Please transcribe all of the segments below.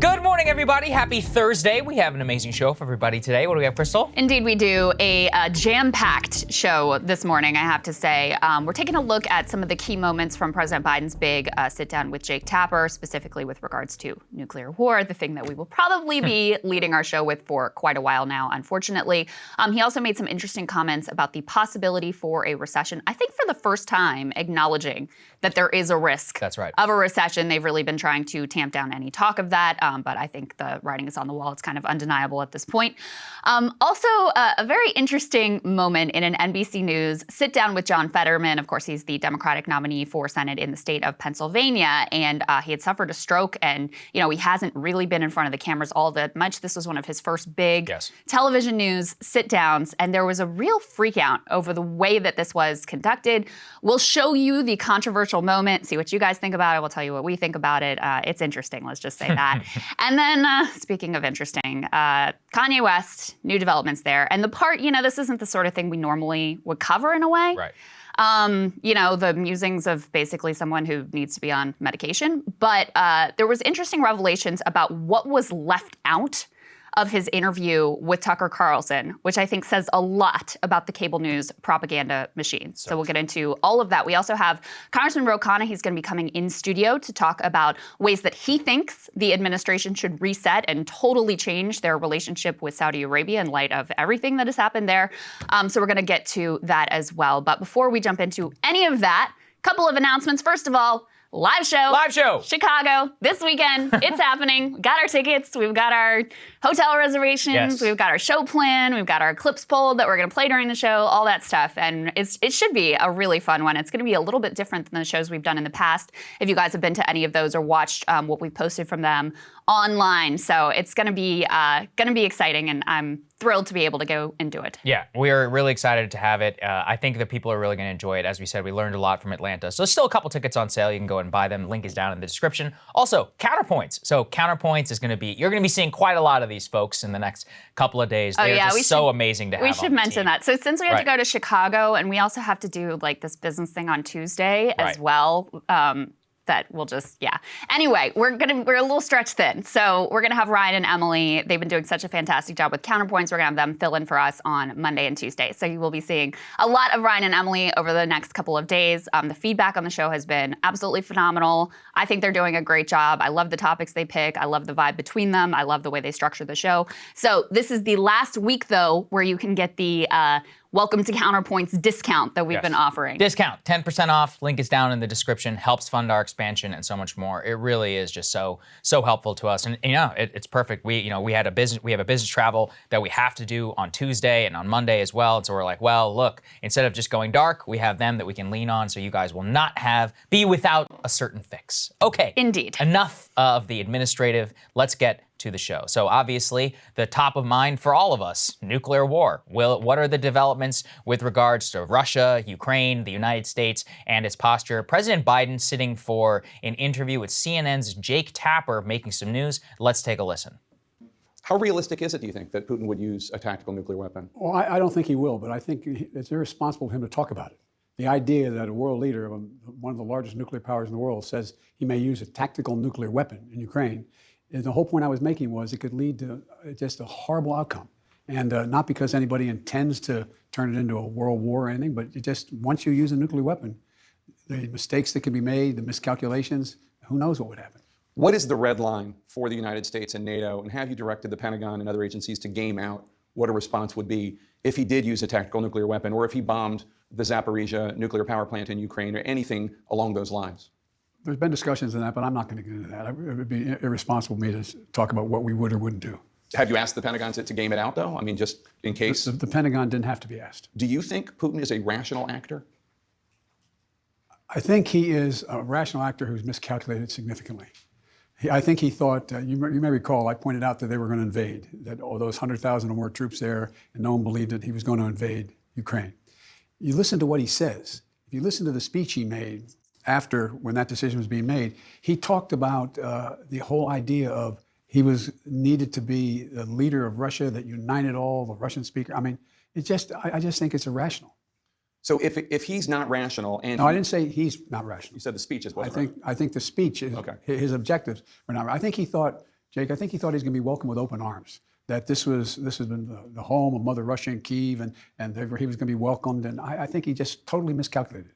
Good morning, everybody. Happy Thursday. We have an amazing show for everybody today. What do we have, Krystal? Indeed, we do. A jam-packed show this morning, I have to say. We're taking a look at some of the key moments from President Biden's big sit-down with Jake Tapper, specifically with regards to nuclear war, the thing that we will probably be leading our show with for quite a while now, unfortunately. He also made some interesting comments about the possibility for a recession. I think for the first time, acknowledging that there is a risk That's right. of a recession. They've really been trying to tamp down any talk of that, but I think the writing is on the wall. It's kind of undeniable at this point. Also, a very interesting moment in an NBC News sit-down with John Fetterman. Of course, he's the Democratic nominee for Senate in the state of Pennsylvania, and he had suffered a stroke, and he hasn't really been in front of the cameras all that much. This was one of his first big television news sit-downs, and there was a real freak out over the way that this was conducted. We'll show you the controversial moment, see what you guys think about it. We'll tell you what we think about it. It's interesting, let's just say that. And then, speaking of interesting, Kanye West, new developments there. And the part, this isn't the sort of thing we normally would cover in a way. Right. The musings of basically someone who needs to be on medication. But there was interesting revelations about what was left out of his interview with Tucker Carlson, which I think says a lot about the cable news propaganda machine. So we'll get into all of that. We also have Congressman Ro Khanna. He's going to be coming in studio to talk about ways that he thinks the administration should reset and totally change their relationship with Saudi Arabia in light of everything that has happened there. So we're going to get to that as well. But before we jump into any of that, a couple of announcements. First of all, Live show. Chicago. This weekend. It's happening. We got our tickets. We've got our hotel reservations. Yes. We've got our show plan. We've got our clips pulled that we're going to play during the show, all that stuff. And it should be a really fun one. It's going to be a little bit different than the shows we've done in the past, if you guys have been to any of those or watched what we've posted from them online. So it's going to be exciting, and I'm thrilled to be able to go and do it. Yeah, we're really excited to have it. I think that people are really going to enjoy it. As we said, we learned a lot from Atlanta. So there's still a couple tickets on sale. You can go and buy them. Link is down in the description. Also, Counterpoints. So Counterpoints is going to be, you're going to be seeing quite a lot of these folks in the next couple of days. They're just so amazing to have. We should mention that. So since we have to go to Chicago, and we also have to do like this business thing on Tuesday as well, that we'll just, Anyway, we're a little stretched thin. So we're gonna have Ryan and Emily. They've been doing such a fantastic job with Counterpoints. We're gonna have them fill in for us on Monday and Tuesday. So you will be seeing a lot of Ryan and Emily over the next couple of days. The feedback on the show has been absolutely phenomenal. I think they're doing a great job. I love the topics they pick. I love the vibe between them. I love the way they structure the show. So this is the last week, though, where you can get the Welcome to Counterpoints discount that we've been offering. Discount, 10% off. Link is down in the description. Helps fund our expansion and so much more. It really is just so helpful to us. And it's perfect. We have a business travel that we have to do on Tuesday and on Monday as well. And so we're like, well, look, instead of just going dark, we have them that we can lean on, so you guys will not be without a certain fix. Okay. Indeed. Enough of the administrative. Let's get to the show. So obviously, the top of mind for all of us, nuclear war. What are the developments with regards to Russia, Ukraine, the United States, and its posture? President Biden sitting for an interview with CNN's Jake Tapper, making some news. Let's take a listen. How realistic is it, do you think, that Putin would use a tactical nuclear weapon? Well, I don't think he will, but I think it's irresponsible for him to talk about it. The idea that a world leader, one of the largest nuclear powers in the world, says he may use a tactical nuclear weapon in Ukraine, the whole point I was making was it could lead to just a horrible outcome. And not because anybody intends to turn it into a world war or anything, but once you use a nuclear weapon, the mistakes that can be made, the miscalculations, who knows what would happen. What is the red line for the United States and NATO, and have you directed the Pentagon and other agencies to game out what a response would be if he did use a tactical nuclear weapon, or if he bombed the Zaporizhia nuclear power plant in Ukraine, or anything along those lines? There's been discussions on that, but I'm not going to get into that. It would be irresponsible for me to talk about what we would or wouldn't do. Have you asked the Pentagon to game it out, though? I mean, just in case? The Pentagon didn't have to be asked. Do you think Putin is a rational actor? I think he is a rational actor who's miscalculated significantly. I think he thought, you may recall, I pointed out that they were going to invade, that those 100,000 or more troops there, and no one believed that he was going to invade Ukraine. You listen to what he says. If you listen to the speech he made after, when that decision was being made, he talked about the whole idea of he needed to be the leader of Russia that united all the Russian speakers. I mean, I just think it's irrational. So if he's not rational, and no, I didn't say he's not rational. You said the speech is what? I think the speech is his objectives were not. I think he thought Jake, I think he thought he was going to be welcomed with open arms. That this has been the home of Mother Russia in Kyiv, and he was going to be welcomed. And I think he just totally miscalculated.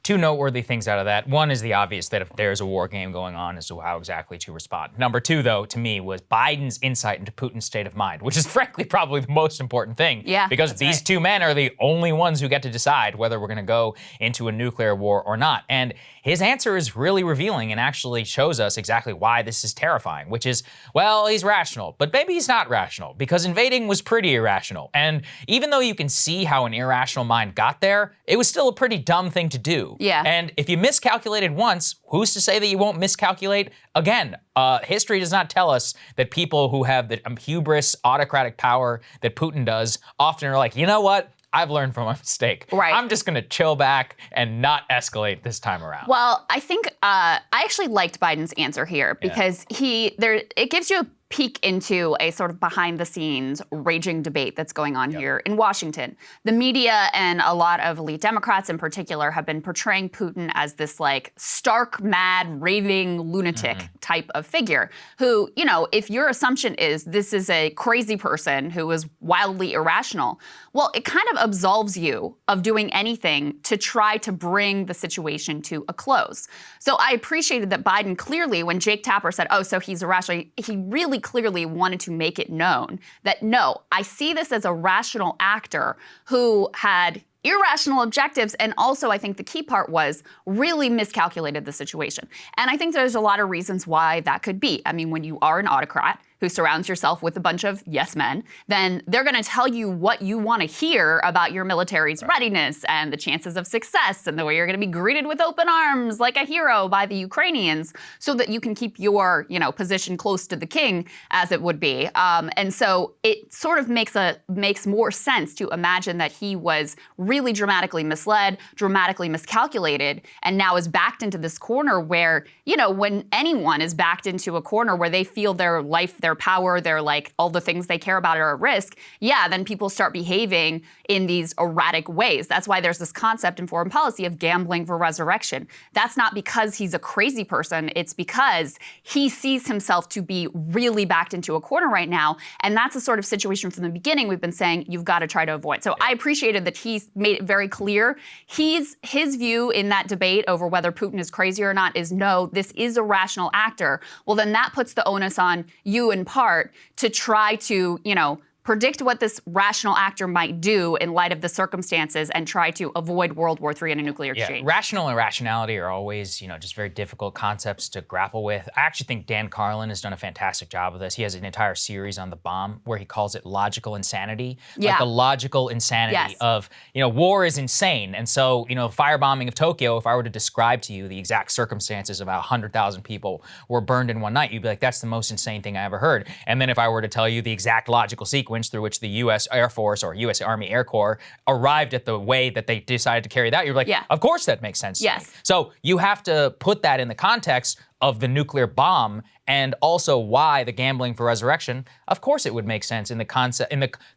Two noteworthy things out of that. One is the obvious that if there's a war game going on as to how exactly to respond. Number two, though, to me, was Biden's insight into Putin's state of mind, which is frankly probably the most important thing. Yeah, because these two men are the only ones who get to decide whether we're going to go into a nuclear war or not. And his answer is really revealing and actually shows us exactly why this is terrifying, which is, well, he's rational, but maybe he's not rational because invading was pretty irrational. And even though you can see how an irrational mind got there, it was still a pretty dumb thing to do. Yeah. And if you miscalculated once, who's to say that you won't miscalculate again? History does not tell us that people who have the hubris, autocratic power that Putin does often are like, you know what? I've learned from my mistake. Right. I'm just going to chill back and not escalate this time around. Well, I think I actually liked Biden's answer here because it gives you a peek into a sort of behind the scenes raging debate that's going on here in Washington. The media and a lot of elite Democrats in particular have been portraying Putin as this like stark, mad, raving lunatic type of figure who, you know, if your assumption is this is a crazy person who is wildly irrational, well, it kind of absolves you of doing anything to try to bring the situation to a close. So I appreciated that Biden clearly, when Jake Tapper said, oh, so he's irrational, he really clearly wanted to make it known that, no, I see this as a rational actor who had irrational objectives, and also I think the key part was really miscalculated the situation. And I think there's a lot of reasons why that could be. I mean, when you are an autocrat who surrounds yourself with a bunch of yes men, then they're going to tell you what you want to hear about your military's readiness and the chances of success and the way you're going to be greeted with open arms like a hero by the Ukrainians so that you can keep your, you know, position close to the king, as it would be. And so it sort of makes more sense to imagine that he was really dramatically misled, dramatically miscalculated, and now is backed into this corner where, you know, when anyone is backed into a corner where they feel their life, their power, their like all the things they care about are at risk, then people start behaving in these erratic ways. That's why there's this concept in foreign policy of gambling for resurrection. That's not because he's a crazy person. It's because he sees himself to be really backed into a corner right now. And that's a sort of situation from the beginning we've been saying you've got to try to avoid. So I appreciated that he made it very clear. His view in that debate over whether Putin is crazy or not is no, this is a rational actor. Well, then that puts the onus on you in part to try to, you know, predict what this rational actor might do in light of the circumstances and try to avoid World War III and a nuclear exchange. Rational and rationality are always, you know, just very difficult concepts to grapple with. I actually think Dan Carlin has done a fantastic job of this. He has an entire series on the bomb where he calls it logical insanity. Like the logical insanity of, you know, war is insane. And so, you know, firebombing of Tokyo, if I were to describe to you the exact circumstances of how 100,000 people were burned in one night, you'd be like, that's the most insane thing I ever heard. And then if I were to tell you the exact logical sequence through which the U.S. Air Force or U.S. Army Air Corps arrived at the way that they decided to carry that, you're like, of course that makes sense to me. So you have to put that in the context of the nuclear bomb and also why the gambling for resurrection. Of course it would make sense in the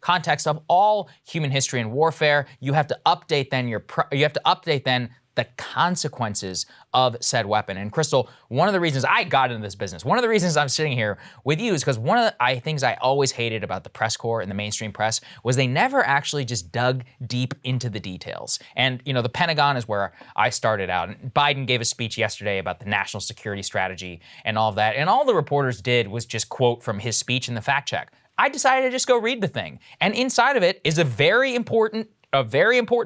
context of all human history and warfare. You have to update then the consequences of said weapon. And Krystal, one of the reasons I got into this business, one of the reasons I'm sitting here with you is because one of the things I always hated about the press corps and the mainstream press was they never actually just dug deep into the details. And, you know, the Pentagon is where I started out. And Biden gave a speech yesterday about the national security strategy and all of that. And all the reporters did was just quote from his speech in the fact check. I decided to just go read the thing. And inside of it is a very important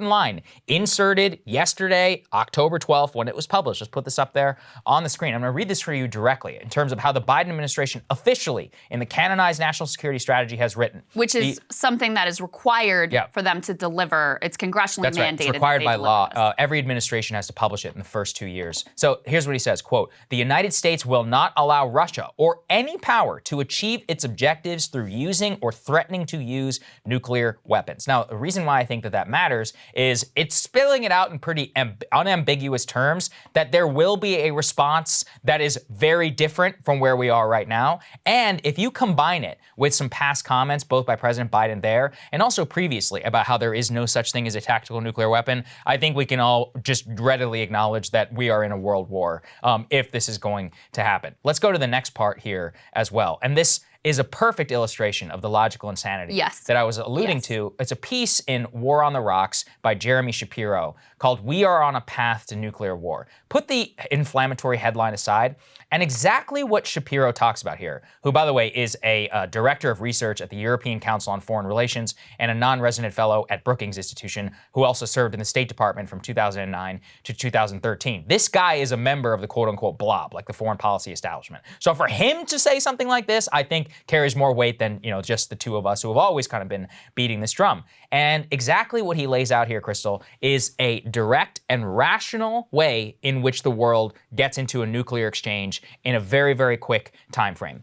line inserted yesterday, October 12th, when it was published. Just put this up there on the screen. I'm going to read this for you directly in terms of how the Biden administration officially in the canonized national security strategy has written. Which is something that is required for them to deliver. It's congressionally mandated. Right. It's required by law. Every administration has to publish it in the first 2 years. So here's what he says, quote, "The United States will not allow Russia or any power to achieve its objectives through using or threatening to use nuclear weapons." Now, the reason why I think that that matters is it's spilling it out in pretty unambiguous terms that there will be a response that is very different from where we are right now. And if you combine it with some past comments, both by President Biden there and also previously about how there is no such thing as a tactical nuclear weapon, I think we can all just readily acknowledge that we are in a world war if this is going to happen. Let's go to the next part here as well. And this is a perfect illustration of the logical insanity that I was alluding to. It's a piece in War on the Rocks by Jeremy Shapiro called "We Are on a Path to Nuclear War." Put the inflammatory headline aside, and exactly what Shapiro talks about here, who, by the way, is a director of research at the European Council on Foreign Relations and a non-resident fellow at Brookings Institution, who also served in the State Department from 2009 to 2013. This guy is a member of the quote-unquote blob, like the foreign policy establishment. So for him to say something like this, I think carries more weight than, just the two of us who have always kind of been beating this drum. And exactly what he lays out here, Krystal, is a direct and rational way in which the world gets into a nuclear exchange in a very, very quick time frame.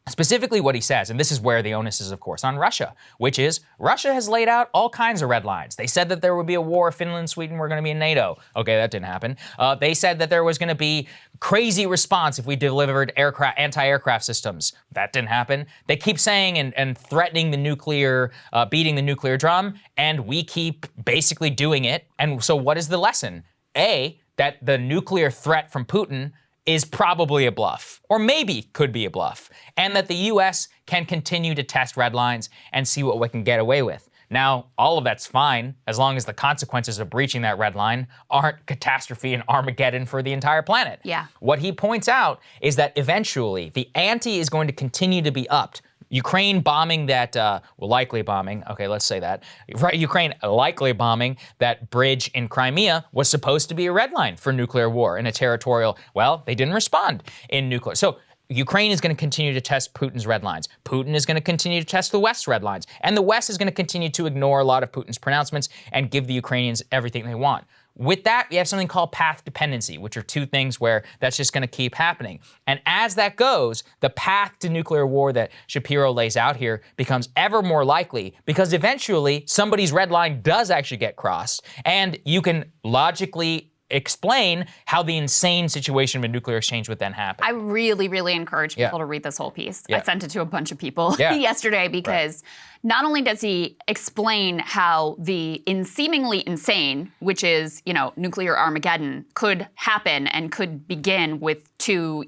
Specifically what he says, and this is where the onus is, of course, on Russia, which is Russia has laid out all kinds of red lines. They said that there would be a war if Finland and Sweden were going to be in NATO. Okay, that didn't happen. They said that there was going to be crazy response if we delivered anti-aircraft systems. That didn't happen. They keep saying and threatening the nuclear, beating the nuclear drum, and we keep basically doing it. And so what is the lesson? A, that the nuclear threat from Putin is probably a bluff, or maybe could be a bluff, and that the US can continue to test red lines and see what we can get away with. Now, all of that's fine as long as the consequences of breaching that red line aren't catastrophe and Armageddon for the entire planet. Yeah. What he points out is that eventually the ante is going to continue to be upped. Ukraine bombing that, likely bombing, okay, let's say that. Right, Ukraine likely bombing that bridge in Crimea was supposed to be a red line for nuclear war and a territorial, well, they didn't respond in nuclear. So Ukraine is going to continue to test Putin's red lines. Putin is going to continue to test the West's red lines. And the West is going to continue to ignore a lot of Putin's pronouncements and give the Ukrainians everything they want. With that, we have something called path dependency, which are two things where that's just going to keep happening. And as that goes, the path to nuclear war that Shapiro lays out here becomes ever more likely because eventually somebody's red line does actually get crossed. And you can logically explain how the insane situation of a nuclear exchange would then happen. I really, really encourage people to read this whole piece. I sent it to a bunch of people yesterday because not only does he explain how the seemingly insane, which is, nuclear Armageddon, could happen and could begin with two,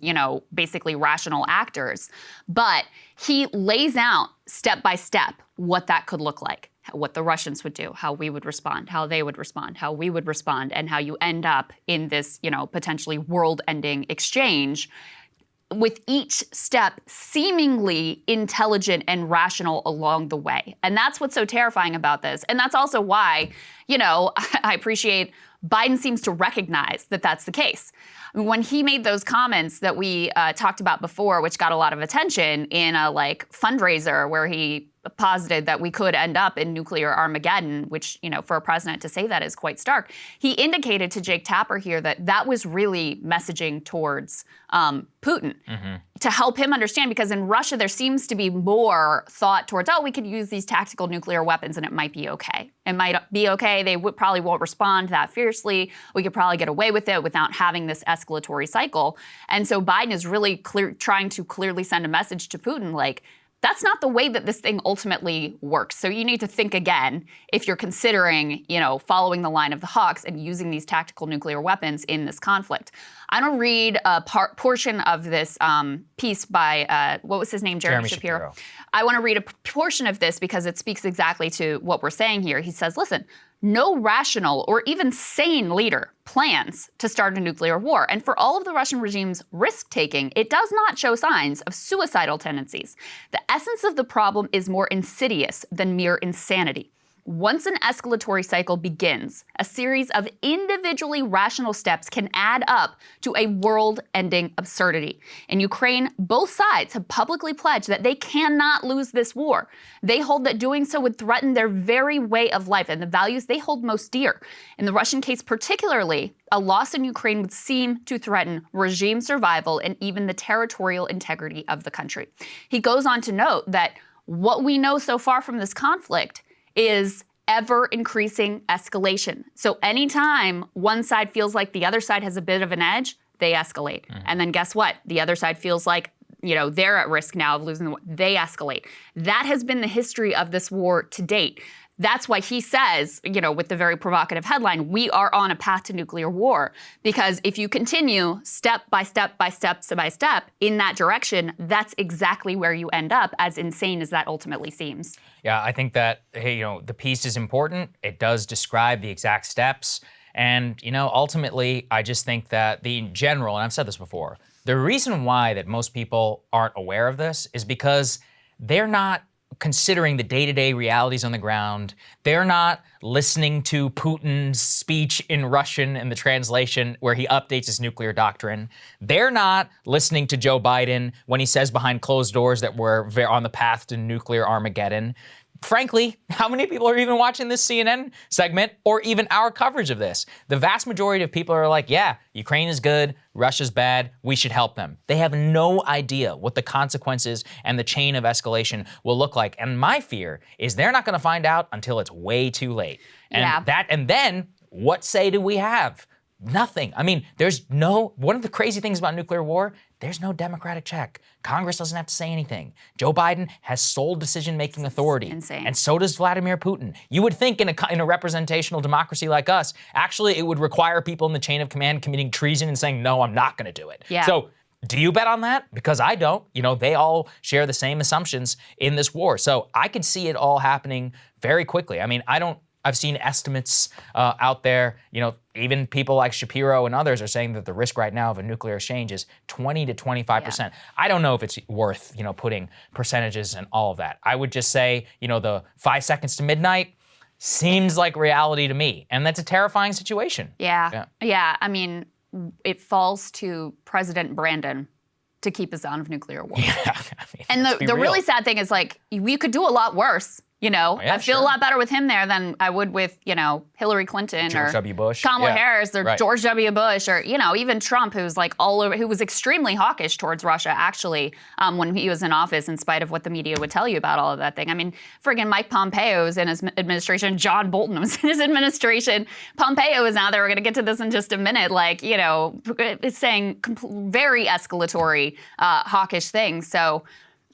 basically rational actors, but he lays out step by step what that could look like. What the Russians would do, how we would respond, how they would respond, how we would respond, and how you end up in this, potentially world-ending exchange with each step seemingly intelligent and rational along the way. And that's what's so terrifying about this. And that's also why, I appreciate Biden seems to recognize that that's the case. When he made those comments that we talked about before, which got a lot of attention in a fundraiser where he posited that we could end up in nuclear Armageddon, which, for a president to say that is quite stark. He indicated to Jake Tapper here that that was really messaging towards Putin to help him understand, because in Russia there seems to be more thought towards, we could use these tactical nuclear weapons and it might be okay. It might be okay. They probably won't respond that fiercely. We could probably get away with it without having this escalatory cycle. And so Biden is really trying to clearly send a message to Putin, that's not the way that this thing ultimately works. So you need to think again if you're considering, following the line of the Hawks and using these tactical nuclear weapons in this conflict. I'm going to read a portion of this piece by, what was his name? Jeremy Shapiro. I want to read a portion of this because it speaks exactly to what we're saying here. He says, listen, no rational or even sane leader plans to start a nuclear war. And for all of the Russian regime's risk-taking, it does not show signs of suicidal tendencies. The essence of the problem is more insidious than mere insanity. Once an escalatory cycle begins, a series of individually rational steps can add up to a world-ending absurdity. In Ukraine, both sides have publicly pledged that they cannot lose this war. They hold that doing so would threaten their very way of life and the values they hold most dear. In the Russian case particularly, a loss in Ukraine would seem to threaten regime survival and even the territorial integrity of the country. He goes on to note that what we know so far from this conflict is ever increasing escalation. So anytime one side feels like the other side has a bit of an edge, they escalate. And then guess what? The other side feels like, they're at risk now of losing the war. They escalate. That has been the history of this war to date. That's why he says, with the very provocative headline, we are on a path to nuclear war. Because if you continue step by step by step by step in that direction, that's exactly where you end up, as insane as that ultimately seems. Yeah, I think that, the piece is important. It does describe the exact steps. And, ultimately, I just think that in general, and I've said this before, the reason why that most people aren't aware of this is because they're not considering the day-to-day realities on the ground. They're not listening to Putin's speech in Russian in the translation where he updates his nuclear doctrine. They're not listening to Joe Biden when he says behind closed doors that we're on the path to nuclear Armageddon. Frankly, how many people are even watching this CNN segment or even our coverage of this? The vast majority of people are like, yeah, Ukraine is good, Russia's bad, we should help them. They have no idea what the consequences and the chain of escalation will look like. And my fear is they're not gonna find out until it's way too late. And and then what say do we have? Nothing. I mean, one of the crazy things about nuclear war, there's no democratic check. Congress doesn't have to say anything. Joe Biden has sole decision-making authority. Insane. And so does Vladimir Putin. You would think in a representational democracy like us, actually it would require people in the chain of command committing treason and saying, no, I'm not gonna do it. Yeah. So do you bet on that? Because I don't. They all share the same assumptions in this war. So I could see it all happening very quickly. I mean, I've seen estimates out there, even people like Shapiro and others are saying that the risk right now of a nuclear exchange is 20 to 25%. Yeah. I don't know if it's worth, putting percentages and all of that. I would just say, the 5 seconds to midnight seems like reality to me. And that's a terrifying situation. Yeah. I mean, it falls to President Brandon to keep us out of nuclear war. Yeah. And the really sad thing is, we could do a lot worse. I feel a lot better with him there than I would with, Hillary Clinton George or W. Bush. Kamala Harris or George W. Bush or, even Trump, who's who was extremely hawkish towards Russia, actually, when he was in office, in spite of what the media would tell you about all of that thing. I mean, friggin' Mike Pompeo was in his administration. John Bolton was in his administration. Pompeo is out there. We're going to get to this in just a minute. It's saying very escalatory, hawkish things. So,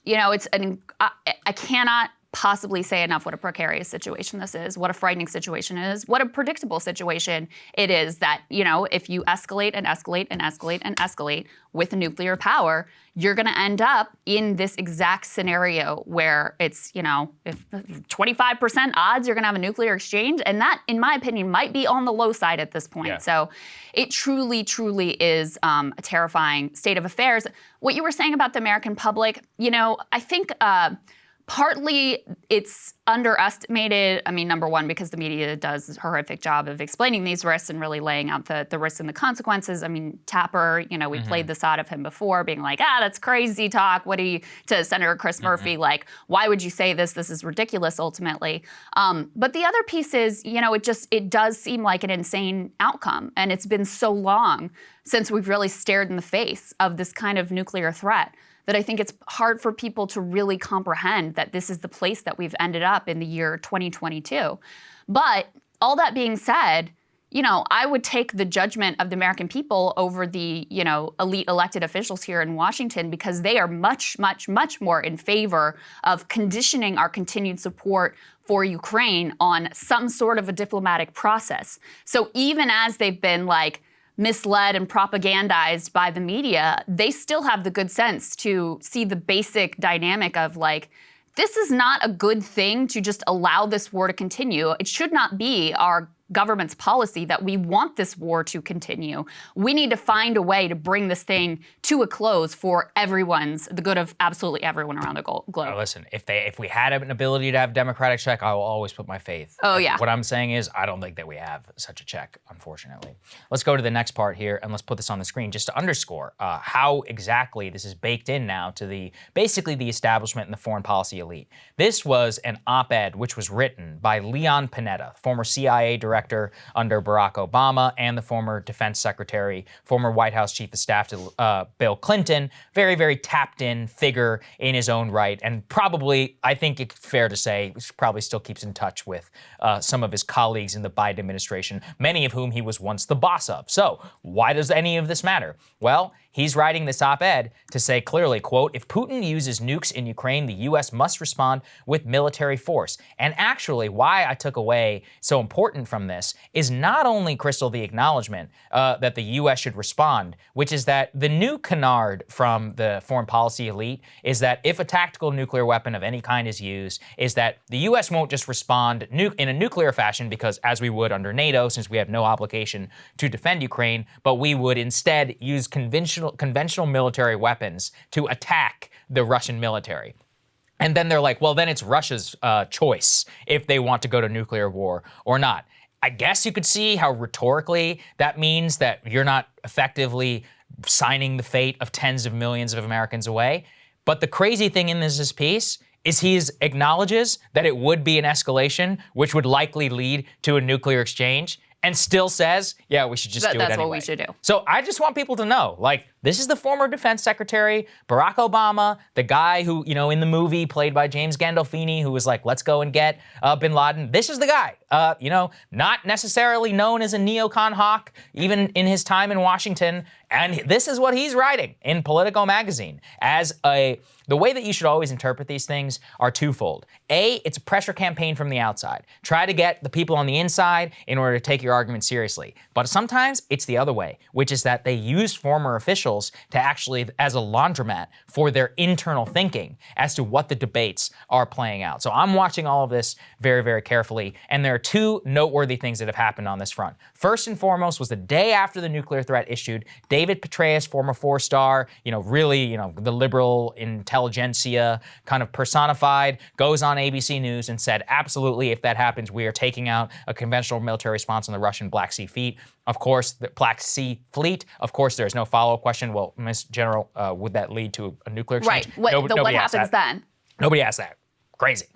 I cannot possibly say enough what a precarious situation this is, what a frightening situation it is, what a predictable situation it is that, if you escalate and escalate and escalate and escalate with nuclear power, you're going to end up in this exact scenario where it's, if 25% odds you're going to have a nuclear exchange. And that, in my opinion, might be on the low side at this point. Yeah. So it truly, truly is a terrifying state of affairs. What you were saying about the American public, I think partly it's underestimated. I mean, number one, because the media does a horrific job of explaining these risks and really laying out the risks and the consequences. I mean, Tapper, we played this out of him before, being like, that's crazy talk. To Senator Chris Murphy, why would you say this? This is ridiculous, ultimately. But the other piece is, it does seem like an insane outcome. And it's been so long since we've really stared in the face of this kind of nuclear threat that I think it's hard for people to really comprehend that this is the place that we've ended up in the year 2022. But all that being said, I would take the judgment of the American people over the, elite elected officials here in Washington, because they are much, much, much more in favor of conditioning our continued support for Ukraine on some sort of a diplomatic process. So even as they've been misled and propagandized by the media, they still have the good sense to see the basic dynamic of this is not a good thing to just allow this war to continue. It should not be our government's policy that we want this war to continue. We need to find a way to bring this thing to a close for the good of absolutely everyone around the globe. Listen, if we had an ability to have democratic check, I will always put my faith. Oh, yeah. What I'm saying is I don't think that we have such a check, unfortunately. Let's go to the next part here, and let's put this on the screen just to underscore how exactly this is baked in now to basically the establishment and the foreign policy elite. This was an op-ed which was written by Leon Panetta, former CIA director director under Barack Obama, and the former defense secretary, former White House chief of staff to Bill Clinton. Very, very tapped in figure in his own right. And probably, I think it's fair to say, probably still keeps in touch with some of his colleagues in the Biden administration, many of whom he was once the boss of. So why does any of this matter? Well, he's writing this op-ed to say clearly, quote, if Putin uses nukes in Ukraine, the U.S. must respond with military force. And actually, why I took away so important from this is not only, Krystal, the acknowledgement that the U.S. should respond, which is that the new canard from the foreign policy elite is that if a tactical nuclear weapon of any kind is used, is that the U.S. won't just respond in a nuclear fashion because, as we would under NATO, since we have no obligation to defend Ukraine, but we would instead use conventional military weapons to attack the Russian military. And then they're like, well, then it's Russia's choice if they want to go to nuclear war or not. I guess you could see how rhetorically that means that you're not effectively signing the fate of tens of millions of Americans away. But the crazy thing in this piece is he acknowledges that it would be an escalation, which would likely lead to a nuclear exchange, and still says, yeah, we should just do it anyway. That's what we should do. So I just want people to know, like, this is the former defense secretary, Barack Obama, the guy who, in the movie played by James Gandolfini, who was like, let's go and get bin Laden. This is the guy, not necessarily known as a neocon hawk, even in his time in Washington. And this is what he's writing in Politico magazine the way that you should always interpret these things are twofold. A, it's a pressure campaign from the outside. Try to get the people on the inside in order to take your argument seriously. But sometimes it's the other way, which is that they use former officials to actually as a laundromat for their internal thinking as to what the debates are playing out. So I'm watching all of this very, very carefully. And there are two noteworthy things that have happened on this front. First and foremost was the day after the nuclear threat issued, David Petraeus, former four-star, the liberal intelligentsia kind of personified, goes on ABC News and said, absolutely, if that happens, we are taking out a conventional military response on the Russian Black Sea Fleet. Of course, the Black Sea Fleet, of course, there's no follow-up question. Well, Ms. General, would that lead to a nuclear exchange? Right. What happens then? Nobody asked that. Crazy.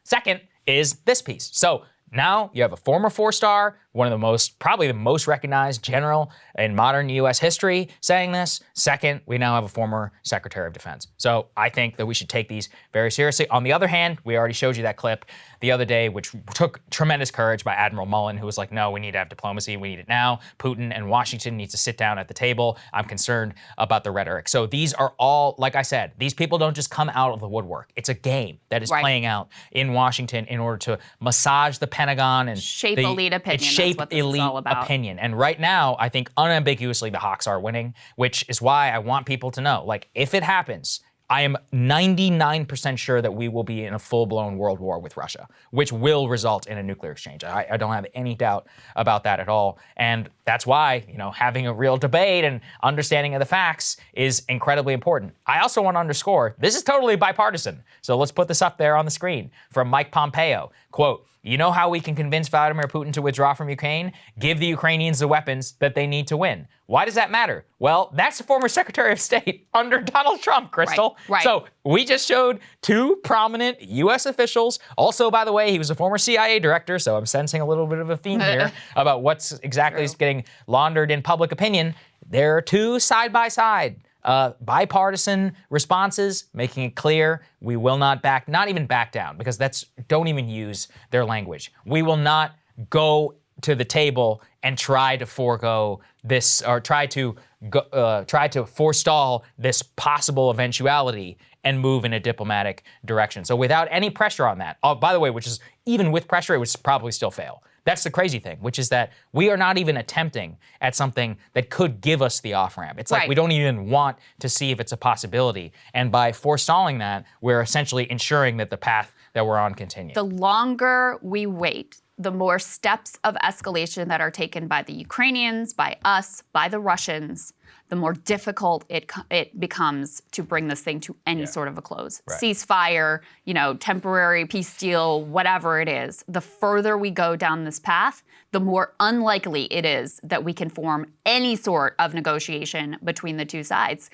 Second is this piece. So now you have a former four-star, probably the most recognized general in modern U.S. history saying this. Second, we now have a former Secretary of Defense. So I think that we should take these very seriously. On the other hand, we already showed you that clip the other day, which took tremendous courage by Admiral Mullen, who was like, no, we need to have diplomacy. We need it now. Putin and Washington need to sit down at the table. I'm concerned about the rhetoric. So these are all, like I said, these people don't just come out of the woodwork. It's a game that is playing out in Washington in order to massage the Pentagon and shape elite opinion. That's what this is all about. Opinion. And right now, I think unambiguously the Hawks are winning, which is why I want people to know, like, if it happens, I am 99% sure that we will be in a full-blown world war with Russia, which will result in a nuclear exchange. I don't have any doubt about that at all. And that's why, having a real debate and understanding of the facts is incredibly important. I also want to underscore, this is totally bipartisan. So let's put this up there on the screen from Mike Pompeo. Quote, you know how we can convince Vladimir Putin to withdraw from Ukraine? Give the Ukrainians the weapons that they need to win. Why does that matter? Well, that's the former Secretary of State under Donald Trump, Krystal. Right. So we just showed two prominent U.S. officials. Also, by the way, he was a former CIA director, so I'm sensing a little bit of a theme here about what's exactly is getting laundered in public opinion. There are two side-by-side bipartisan responses, making it clear we will not not even back down, because don't even use their language. We will not go to the table and try to forego this, or try to forestall this possible eventuality and move in a diplomatic direction. So without any pressure on that, by the way, which is even with pressure, it would probably still fail. That's the crazy thing, which is that we are not even attempting at something that could give us the off-ramp. It's like we don't even want to see if it's a possibility. And by forestalling that, we're essentially ensuring that the path that we're on continues. The longer we wait, the more steps of escalation that are taken by the Ukrainians, by us, by the Russians, the more difficult it becomes to bring this thing to any sort of a close. Right. Ceasefire, temporary peace deal, whatever it is. The further we go down this path, the more unlikely it is that we can form any sort of negotiation between the two sides.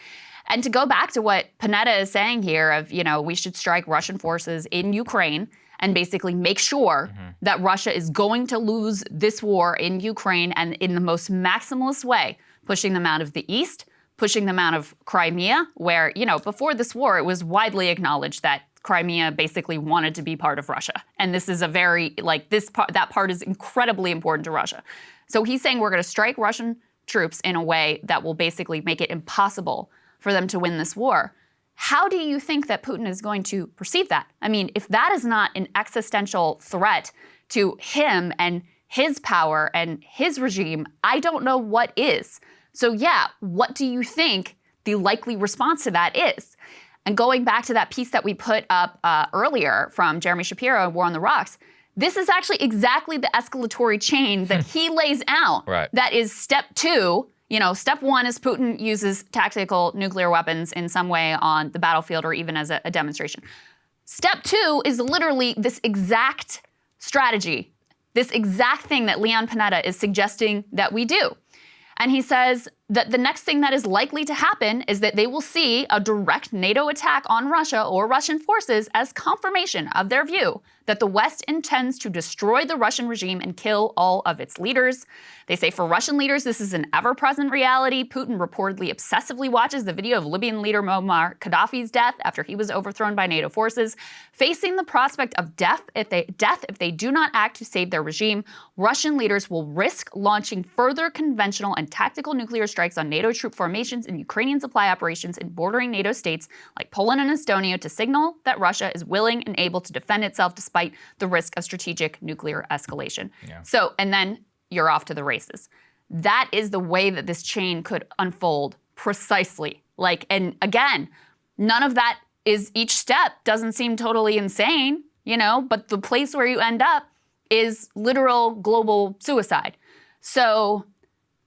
And to go back to what Panetta is saying here of, we should strike Russian forces in Ukraine and basically make sure that Russia is going to lose this war in Ukraine, and in the most maximalist way, pushing them out of the east, pushing them out of Crimea, where, before this war, it was widely acknowledged that Crimea basically wanted to be part of Russia. And this is that part is incredibly important to Russia. So he's saying we're going to strike Russian troops in a way that will basically make it impossible for them to win this war. How do you think that Putin is going to perceive that? I mean, if that is not an existential threat to him and his power and his regime, I don't know what is. So yeah, what do you think the likely response to that is? And going back to that piece that we put up earlier from Jeremy Shapiro, War on the Rocks, this is actually exactly the escalatory chain that he lays out. Right. That is step 2. Step 1 is Putin uses tactical nuclear weapons in some way on the battlefield or even as a demonstration. Step 2 is literally this exact strategy, this exact thing that Leon Panetta is suggesting that we do. And he says that the next thing that is likely to happen is that they will see a direct NATO attack on Russia or Russian forces as confirmation of their view that the West intends to destroy the Russian regime and kill all of its leaders. They say for Russian leaders, this is an ever-present reality. Putin reportedly obsessively watches the video of Libyan leader Muammar Gaddafi's death after he was overthrown by NATO forces. Facing the prospect of death if they do not act to save their regime, Russian leaders will risk launching further conventional and tactical nuclear strikes on NATO troop formations and Ukrainian supply operations in bordering NATO states like Poland and Estonia to signal that Russia is willing and able to defend itself despite the risk of strategic nuclear escalation. Yeah. So, and then you're off to the races. That is the way that this chain could unfold precisely. And again, none of that is, each step doesn't seem totally insane, but the place where you end up is literal global suicide. So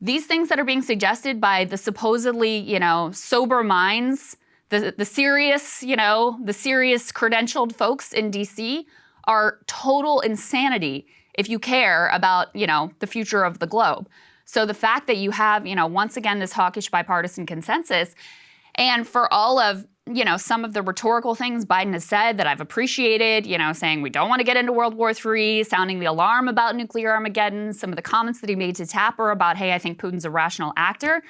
these things that are being suggested by the supposedly, sober minds, the serious, the serious credentialed folks in DC are total insanity if you care about, the future of the globe. So the fact that you have, once again, this hawkish bipartisan consensus, and for all of, some of the rhetorical things Biden has said that I've appreciated, saying we don't want to get into World War III, sounding the alarm about nuclear Armageddon, some of the comments that he made to Tapper about, hey, I think Putin's a rational actor.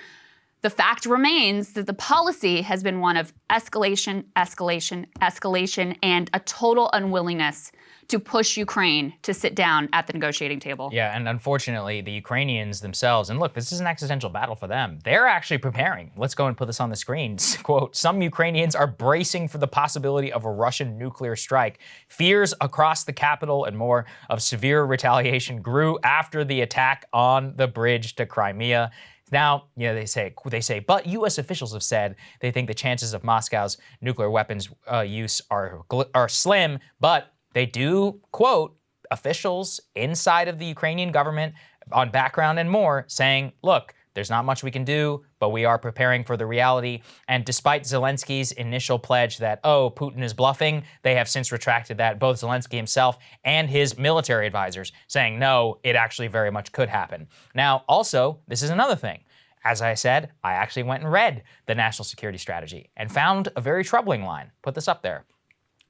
The fact remains that the policy has been one of escalation, escalation, escalation, and a total unwillingness to push Ukraine to sit down at the negotiating table. Yeah, and unfortunately, the Ukrainians themselves, and look, this is an existential battle for them. They're actually preparing. Let's go and put this on the screen. Quote, some Ukrainians are bracing for the possibility of a Russian nuclear strike. Fears across the capital and more of severe retaliation grew after the attack on the bridge to Crimea. Now, they say, but U.S. officials have said they think the chances of Moscow's nuclear weapons use are slim, but they do quote officials inside of the Ukrainian government on background and more saying, look, there's not much we can do, but we are preparing for the reality. And despite Zelensky's initial pledge that, Putin is bluffing, they have since retracted that, both Zelensky himself and his military advisors saying, no, it actually very much could happen. Now, also, this is another thing. As I said, I actually went and read the national security strategy and found a very troubling line. Put this up there.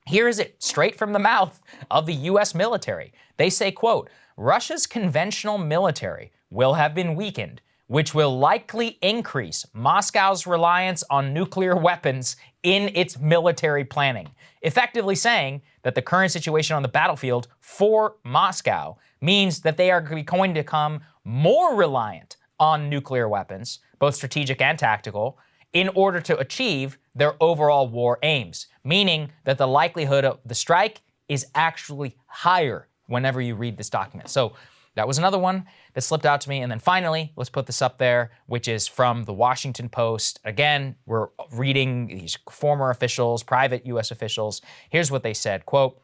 Here is it, straight from the mouth of the U.S. military. They say, quote, Russia's conventional military will have been weakened, which will likely increase Moscow's reliance on nuclear weapons in its military planning, effectively saying that the current situation on the battlefield for Moscow means that they are going to become more reliant on nuclear weapons, both strategic and tactical, in order to achieve their overall war aims, meaning that the likelihood of the strike is actually higher whenever you read this document. So that was another one that slipped out to me. And then finally, let's put this up there, which is from the Washington Post. Again, we're reading these former officials, private U.S. officials. Here's what they said, quote,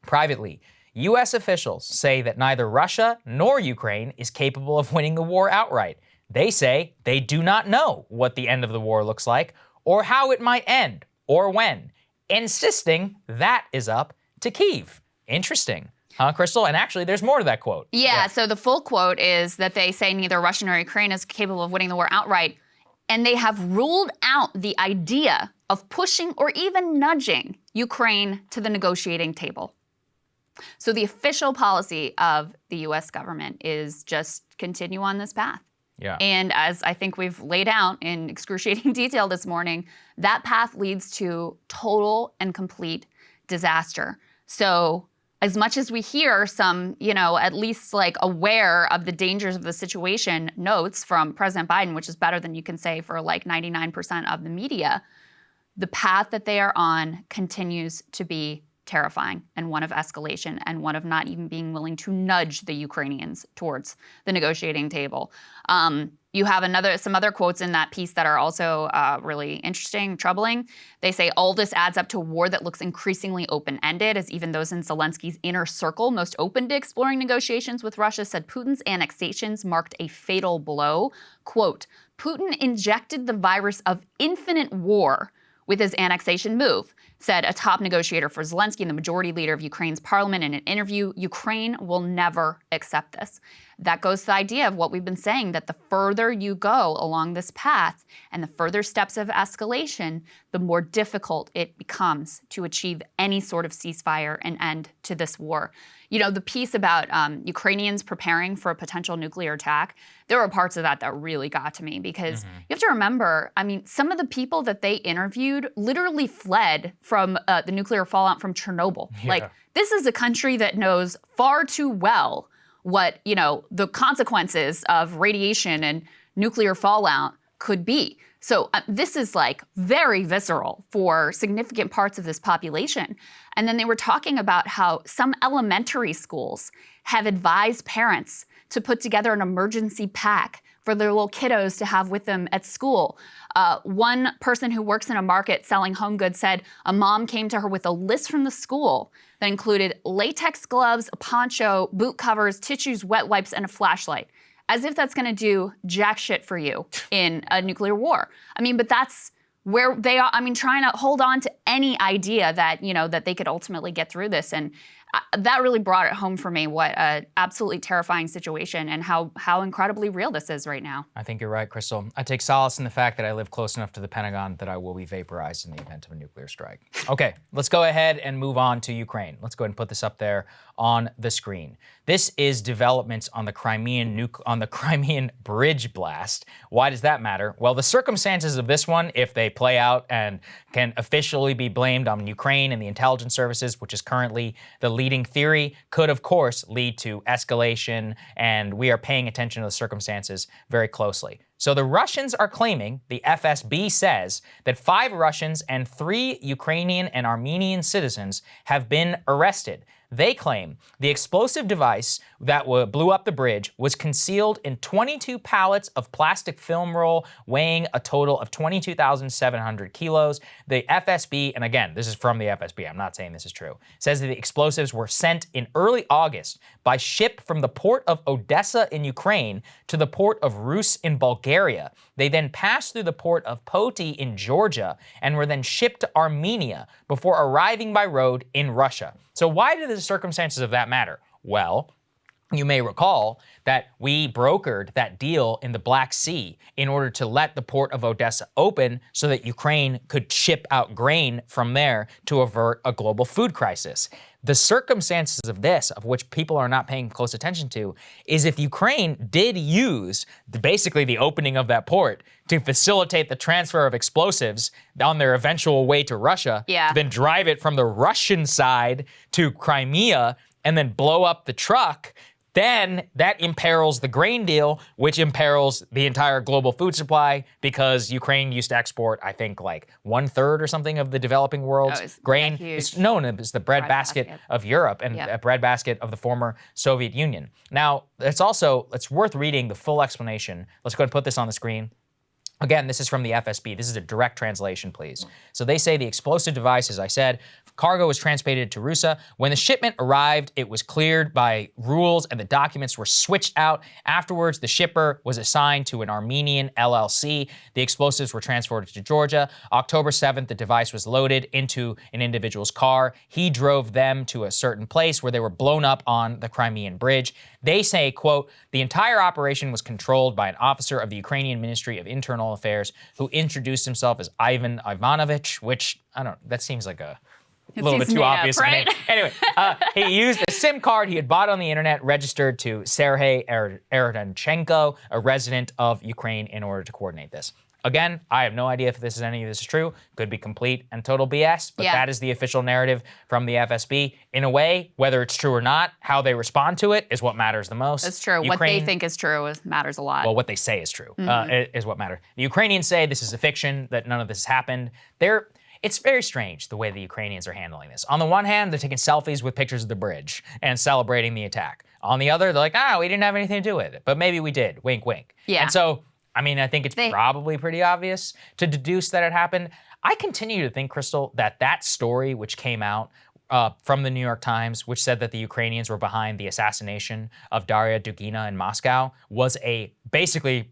privately, U.S. officials say that neither Russia nor Ukraine is capable of winning the war outright. They say they do not know what the end of the war looks like or how it might end or when, insisting that is up to Kyiv. Interesting. Huh, Krystal? And actually, there's more to that quote. Yeah, so the full quote is that they say neither Russia nor Ukraine is capable of winning the war outright, and they have ruled out the idea of pushing or even nudging Ukraine to the negotiating table. So the official policy of the U.S. government is just continue on this path. Yeah. And as I think we've laid out in excruciating detail this morning, that path leads to total and complete disaster. So as much as we hear some, at least like aware of the dangers of the situation notes from President Biden, which is better than you can say for like 99% of the media, the path that they are on continues to be terrifying and one of escalation and one of not even being willing to nudge the Ukrainians towards the negotiating table. You have some other quotes in that piece that are also really interesting, troubling. They say all this adds up to a war that looks increasingly open-ended, as even those in Zelensky's inner circle most open to exploring negotiations with Russia said Putin's annexations marked a fatal blow. Quote, Putin injected the virus of infinite war with his annexation move, said a top negotiator for Zelensky and the majority leader of Ukraine's parliament in an interview. Ukraine will never accept this. That goes to the idea of what we've been saying, that the further you go along this path and the further steps of escalation, the more difficult it becomes to achieve any sort of ceasefire and end to this war. The piece about Ukrainians preparing for a potential nuclear attack, there were parts of that that really got to me because you have to remember, some of the people that they interviewed literally fled from the nuclear fallout from Chernobyl. Yeah. Like, this is a country that knows far too well what, the consequences of radiation and nuclear fallout could be. So this is like very visceral for significant parts of this population. And then they were talking about how some elementary schools have advised parents to put together an emergency pack for their little kiddos to have with them at school. One person who works in a market selling home goods said a mom came to her with a list from the school that included latex gloves, a poncho, boot covers, tissues, wet wipes, and a flashlight. As if that's going to do jack shit for you in a nuclear war. But that's where they are. Trying to hold on to any idea that, that they could ultimately get through this. And that really brought it home for me, what an absolutely terrifying situation and how incredibly real this is right now. I think you're right, Krystal. I take solace in the fact that I live close enough to the Pentagon that I will be vaporized in the event of a nuclear strike. Okay, let's go ahead and move on to Ukraine. Let's go ahead and put this up there on the screen. This is developments on the Crimean bridge blast. Why does that matter? Well, the circumstances of this one, if they play out and can officially be blamed on Ukraine and the intelligence services, which is currently the leading theory, could of course lead to escalation, and we are paying attention to the circumstances very closely. So the Russians are claiming, the FSB says, that 5 Russians and 3 Ukrainian and Armenian citizens have been arrested. They claim the explosive device that blew up the bridge was concealed in 22 pallets of plastic film roll weighing a total of 22,700 kilos. The FSB, and again, this is from the FSB, I'm not saying this is true, says that the explosives were sent in early August by ship from the port of Odessa in Ukraine to the port of Rus in Bulgaria. They then passed through the port of Poti in Georgia and were then shipped to Armenia before arriving by road in Russia. So why do the circumstances of that matter? Well, you may recall that we brokered that deal in the Black Sea in order to let the port of Odessa open so that Ukraine could ship out grain from there to avert a global food crisis. The circumstances of this, of which people are not paying close attention to, is if Ukraine did use basically the opening of that port to facilitate the transfer of explosives on their eventual way to Russia, to then drive it from the Russian side to Crimea and then blow up the truck, then that imperils the grain deal, which imperils the entire global food supply because Ukraine used to export, I think, like 1/3 or something of the developing world's grain. It's known as the breadbasket of Europe and a breadbasket of the former Soviet Union. Now, it's worth reading the full explanation. Let's go ahead and put this on the screen. Again, this is from the FSB. This is a direct translation, please. So they say the explosive device, as I said, cargo was transported to Rusa. When the shipment arrived, it was cleared by rules and the documents were switched out. Afterwards, the shipper was assigned to an Armenian LLC. The explosives were transported to Georgia. October 7th, the device was loaded into an individual's car. He drove them to a certain place where they were blown up on the Crimean bridge. They say, quote, the entire operation was controlled by an officer of the Ukrainian Ministry of Internal Affairs who introduced himself as Ivan Ivanovich, which, that seems like a a little bit seems too made up, obvious. right? Anyway, he used a SIM card he had bought on the internet, registered to Sergei Erdanchenko, a resident of Ukraine, in order to coordinate this. Again, I have no idea if any of this is true. Could be complete and total BS, but that is the official narrative from the FSB. In a way, whether it's true or not, how they respond to it is what matters the most. That's true. What they think is true matters a lot. Well, what they say is true is what matters. The Ukrainians say this is a fiction, that none of this has happened. It's very strange the way the Ukrainians are handling this. On the one hand, they're taking selfies with pictures of the bridge and celebrating the attack. On the other, they're like, we didn't have anything to do with it, but maybe we did. Wink, wink. Yeah. And so, I think it's probably pretty obvious to deduce that it happened. I continue to think, Krystal, that story which came out from the New York Times, which said that the Ukrainians were behind the assassination of Daria Dugina in Moscow, was basically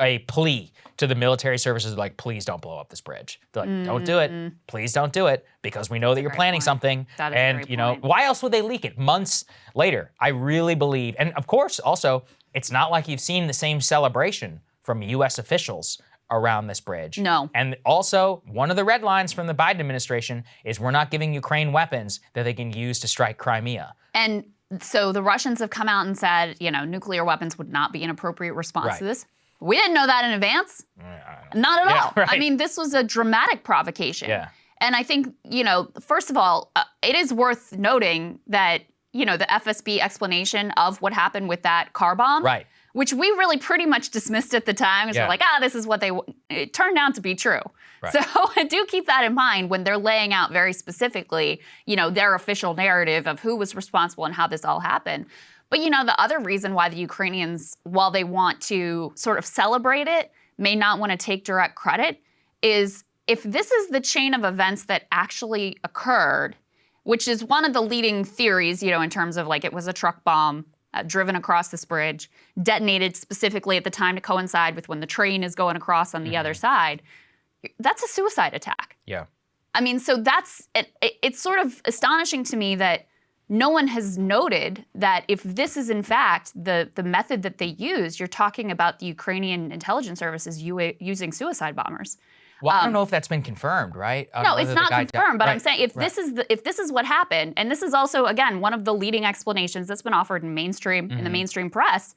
a plea to the military services, like, please don't blow up this bridge. They're like, don't do it. Please don't do it, because we know that you're planning something. That is a great point. Why else would they leak it months later? I really believe, and of course, also, it's not like you've seen the same celebration from U.S. officials around this bridge. No. And also, one of the red lines from the Biden administration is we're not giving Ukraine weapons that they can use to strike Crimea. And so the Russians have come out and said, nuclear weapons would not be an appropriate response to this. We didn't know that in advance. Not at all. Right. I mean, this was a dramatic provocation. Yeah. And I think, first of all, it is worth noting that, the FSB explanation of what happened with that car bomb. Right. Which we really pretty much dismissed at the time. We're like, this is what it turned out to be true. Right. So do keep that in mind when they're laying out very specifically, their official narrative of who was responsible and how this all happened. But, the other reason why the Ukrainians, while they want to sort of celebrate it, may not want to take direct credit, is if this is the chain of events that actually occurred, which is one of the leading theories, in terms of like it was a truck bomb, driven across this bridge, detonated specifically at the time to coincide with when the train is going across on the other side, that's a suicide attack. Yeah. I mean, so it's sort of astonishing to me that no one has noted that if this is in fact the method that they used, you're talking about the Ukrainian intelligence services using suicide bombers. Well, I don't know if that's been confirmed, right? No, it's not confirmed, but I'm saying if this is what happened, and this is also, again, one of the leading explanations that's been offered in the mainstream press,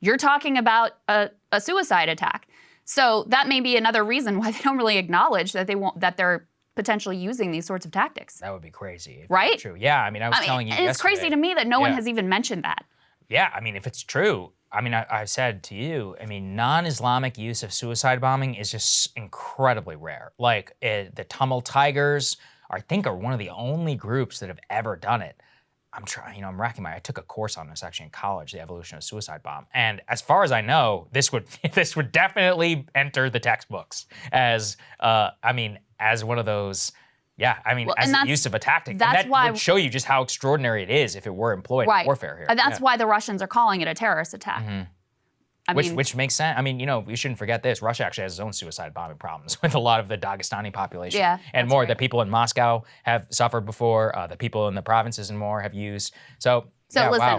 you're talking about a suicide attack. So that may be another reason why they don't really acknowledge that they're potentially using these sorts of tactics. That would be crazy. Right? True. Yeah, I was telling you and it's crazy to me that no one has even mentioned that. Yeah, if it's true, I said to you, non-Islamic use of suicide bombing is just incredibly rare. Like, the Tamil Tigers, I think, are one of the only groups that have ever done it. I'm racking I took a course on this actually in college, the evolution of suicide bomb. And as far as I know, this would definitely enter the textbooks as one of those. Yeah, as the use of a tactic. And that would show you just how extraordinary it is if it were employed in warfare here. And that's why the Russians are calling it a terrorist attack. Which makes sense. We shouldn't forget this. Russia actually has its own suicide bombing problems with a lot of the Dagestani population. Yeah, and more that people in Moscow have suffered before, the people in the provinces and more have used. So listen,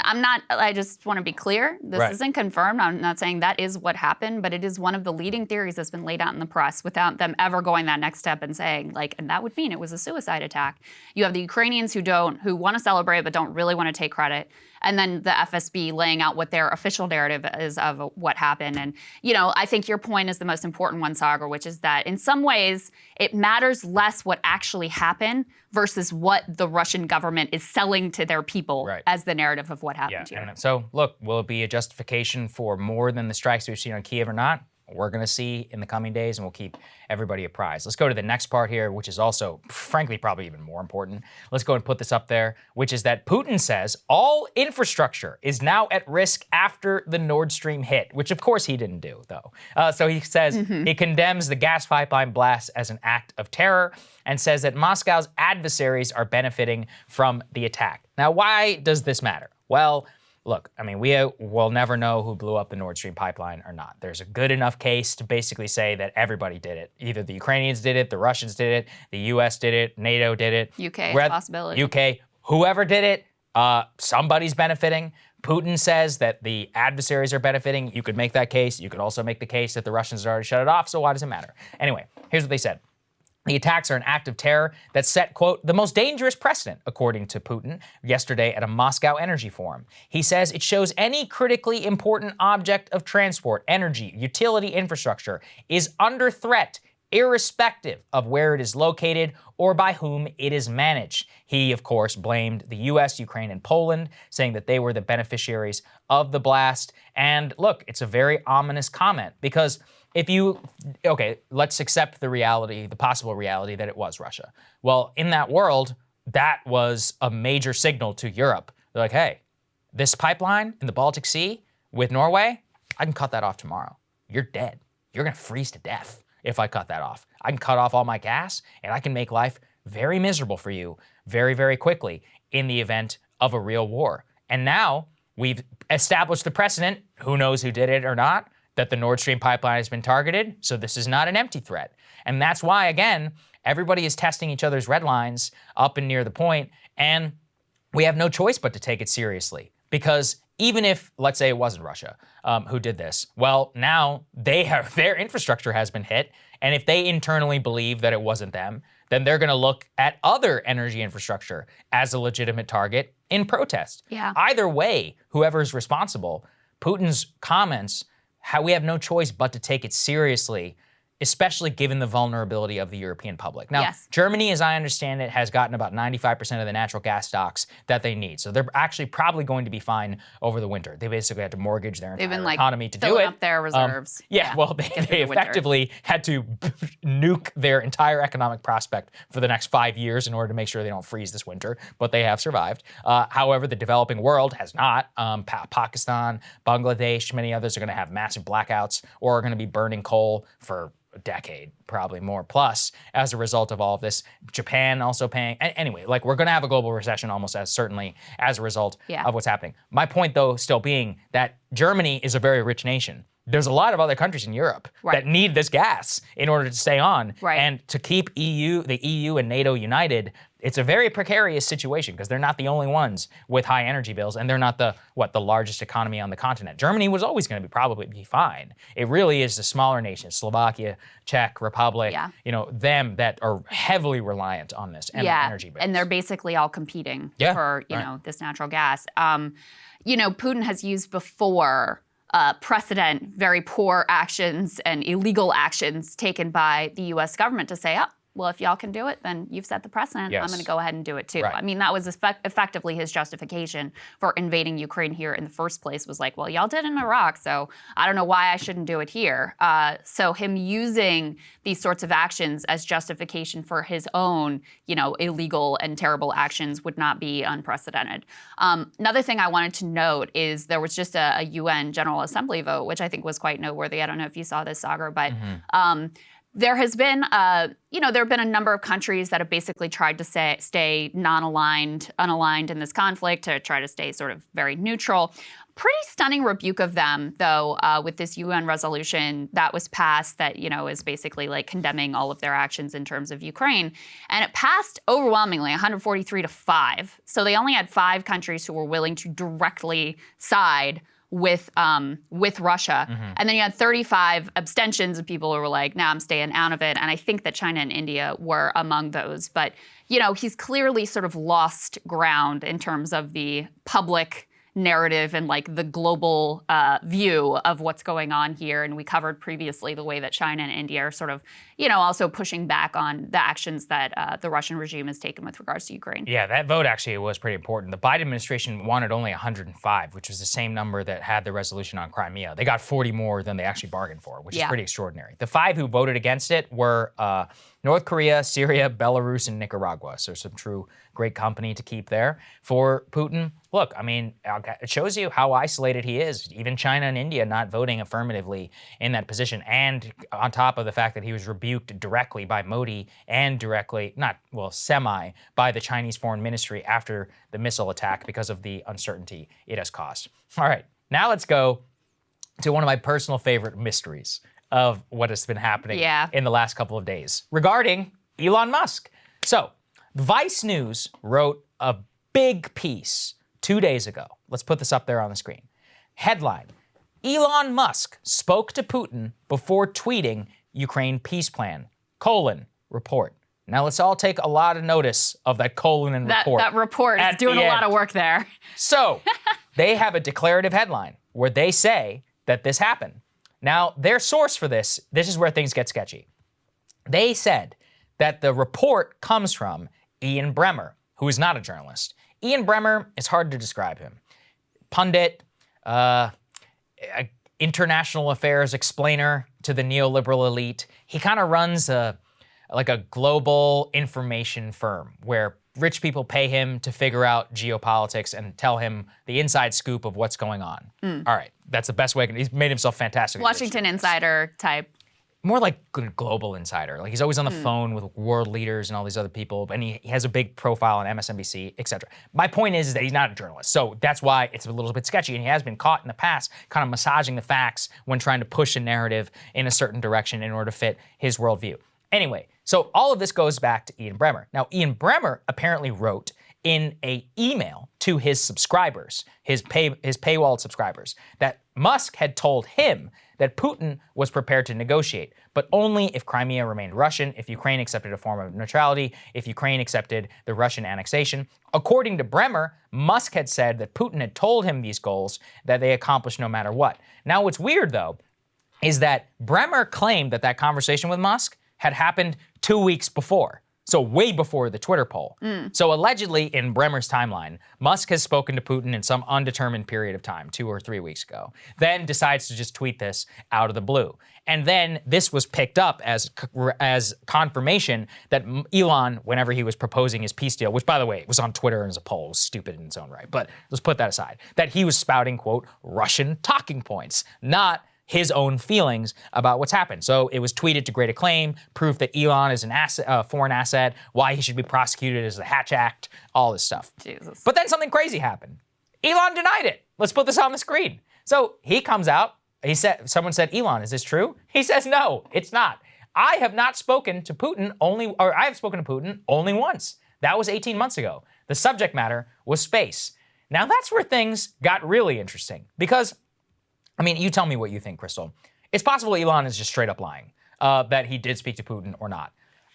I just want to be clear. This isn't confirmed. I'm not saying that is what happened, but it is one of the leading theories that's been laid out in the press without them ever going that next step and saying, and that would mean it was a suicide attack. You have the Ukrainians who want to celebrate but don't really want to take credit. And then the FSB laying out what their official narrative is of what happened. And, I think your point is the most important one, Saagar, which is that in some ways it matters less what actually happened versus what the Russian government is selling to their people as the narrative of what happened here. And so, look, will it be a justification for more than the strikes we've seen on Kiev or not? We're going to see in the coming days, and we'll keep everybody apprised. Let's go to the next part here, which is also, frankly, probably even more important. Let's go and put this up there, which is that Putin says all infrastructure is now at risk after the Nord Stream hit, which of course he didn't do, though. So he says he condemns the gas pipeline blast as an act of terror and says that Moscow's adversaries are benefiting from the attack. Now, why does this matter? Well, look, we will never know who blew up the Nord Stream pipeline or not. There's a good enough case to basically say that everybody did it. Either the Ukrainians did it, the Russians did it, the U.S. did it, NATO did it. UK is a possibility. UK, whoever did it, somebody's benefiting. Putin says that the adversaries are benefiting. You could make that case. You could also make the case that the Russians already shut it off, so why does it matter? Anyway, here's what they said. The attacks are an act of terror that set, quote, the most dangerous precedent, according to Putin yesterday at a Moscow energy forum. He says it shows any critically important object of transport, energy, utility infrastructure is under threat, irrespective of where it is located or by whom it is managed. He, of course, blamed the US, Ukraine, and Poland, saying that they were the beneficiaries of the blast. And look, it's a very ominous comment because let's accept the reality, the possible reality that it was Russia. Well, in that world, that was a major signal to Europe. They're like, hey, this pipeline in the Baltic Sea with Norway, I can cut that off tomorrow. You're dead. You're gonna freeze to death if I cut that off. I can cut off all my gas and I can make life very miserable for you very, very quickly in the event of a real war. And now we've established the precedent, who knows who did it or not, that the Nord Stream pipeline has been targeted, so this is not an empty threat. And that's why, again, everybody is testing each other's red lines up and near the point, and we have no choice but to take it seriously. Because even if, let's say it wasn't Russia who did this, well, now their infrastructure has been hit, and if they internally believe that it wasn't them, then they're gonna look at other energy infrastructure as a legitimate target in protest. Yeah. Either way, whoever's responsible, Putin's comments, how we have no choice but to take it seriously, especially given the vulnerability of the European public. Now, Yes. Germany, as I understand it, has gotten about 95% of the natural gas stocks that they need. So they're actually probably going to be fine over the winter. They basically had to mortgage their entire economy to do it. filling up their reserves. Well, they effectively had to nuke their entire economic prospect for the next 5 years in order to make sure they don't freeze this winter, but they have survived. However, the developing world has not. Pakistan, Bangladesh, many others are going to have massive blackouts or are going to be burning coal for a decade, probably more plus, as a result of all of this. Japan also paying. Anyway, like we're going to have a global recession almost as certainly as a result of what's happening. My point, though, still being that Germany is a very rich nation. There's a lot of other countries in Europe that need this gas in order to stay on. And to keep the EU and NATO united, it's a very precarious situation because they're not the only ones with high energy bills, and they're not the largest economy on the continent. Germany was always going to probably be fine. It really is the smaller nations, Slovakia, Czech Republic, them that are heavily reliant on this energy bills. And they're basically all competing for this natural gas. Putin has used before precedent very poor actions and illegal actions taken by the U.S. government to say, well, if y'all can do it, then you've set the precedent. I'm going to go ahead and do it too. I mean, that was effectively his justification for invading Ukraine here in the first place, was like, well, y'all did it in Iraq, so I don't know why I shouldn't do it here. So him using these sorts of actions as justification for his own, illegal and terrible actions would not be unprecedented. Another thing I wanted to note is there was just a UN General Assembly vote, which I think was quite noteworthy. I don't know if you saw this, Saagar, but there has been, there have been a number of countries that have basically tried to stay unaligned in this conflict, to try to stay sort of very neutral. Pretty stunning rebuke of them, though, with this UN resolution that was passed that, is basically like condemning all of their actions in terms of Ukraine. And it passed overwhelmingly, 143-5. So they only had 5 countries who were willing to directly side with Russia. And then you had 35 abstentions of people who were like, nah, I'm staying out of it. And I think that China and India were among those. But, he's clearly sort of lost ground in terms of the public narrative and like the global view of what's going on here. And we covered previously the way that China and India are sort of, also pushing back on the actions that the Russian regime has taken with regards to Ukraine. Yeah, that vote actually was pretty important. The Biden administration wanted only 105, which was the same number that had the resolution on Crimea. They got 40 more than they actually bargained for, which is pretty extraordinary. The 5 who voted against it were North Korea, Syria, Belarus, and Nicaragua. So some true great company to keep there for Putin. Look, I mean, it shows you how isolated he is. Even China and India not voting affirmatively in that position. And on top of the fact that he was rebuked directly by Modi and semi by the Chinese Foreign Ministry after the missile attack because of the uncertainty it has caused. All right, now let's go to one of my personal favorite mysteries of what has been happening in the last couple of days regarding Elon Musk. So, Vice News wrote a big piece 2 days ago. Let's put this up there on the screen. Headline: Elon Musk spoke to Putin before tweeting Ukraine peace plan, report. Now let's all take a lot of notice of that colon and report. That report is at doing the a lot end. of work there. So they have a declarative headline where they say that this happened. Now, their source for this is where things get sketchy. They said that the report comes from Ian Bremmer, who is not a journalist. Ian Bremmer, it's hard to describe him. Pundit, international affairs explainer to the neoliberal elite. He kind of runs a global information firm where rich people pay him to figure out geopolitics and tell him the inside scoop of what's going on. All right, that's the best way. He's made himself fantastic. Washington Insider type. More like global insider. Like he's always on the phone with world leaders and all these other people, and he has a big profile on MSNBC, etc. My point is that he's not a journalist, so that's why it's a little bit sketchy, and he has been caught in the past kind of massaging the facts when trying to push a narrative in a certain direction in order to fit his worldview. Anyway, so all of this goes back to Ian Bremmer. Now, Ian Bremmer apparently wrote in an email to his subscribers, his paywalled subscribers, that Musk had told him that Putin was prepared to negotiate, but only if Crimea remained Russian, if Ukraine accepted a form of neutrality, if Ukraine accepted the Russian annexation. According to Bremmer, Musk had said that Putin had told him these goals, that they accomplished no matter what. Now, what's weird, though, is that Bremmer claimed that conversation with Musk had happened 2 weeks before. So way before the Twitter poll. So allegedly, in Bremmer's timeline, Musk has spoken to Putin in some undetermined period of time, 2 or 3 weeks ago, then decides to just tweet this out of the blue. And then this was picked up as confirmation that Elon, whenever he was proposing his peace deal, which by the way, was on Twitter as a poll, was stupid in its own right, but let's put that aside, that he was spouting, quote, Russian talking points, not his own feelings about what's happened. So it was tweeted to great acclaim, proof that Elon is an asset, foreign asset, why he should be prosecuted as the Hatch Act, all this stuff. Jesus. But then something crazy happened. Elon denied it. Let's put this on the screen. So he comes out, someone said, Elon, is this true? He says, no, it's not. I have spoken to Putin only once. That was 18 months ago. The subject matter was space. Now that's where things got really interesting because I mean, you tell me what you think, Krystal. It's possible Elon is just straight up lying, that he did speak to Putin or not.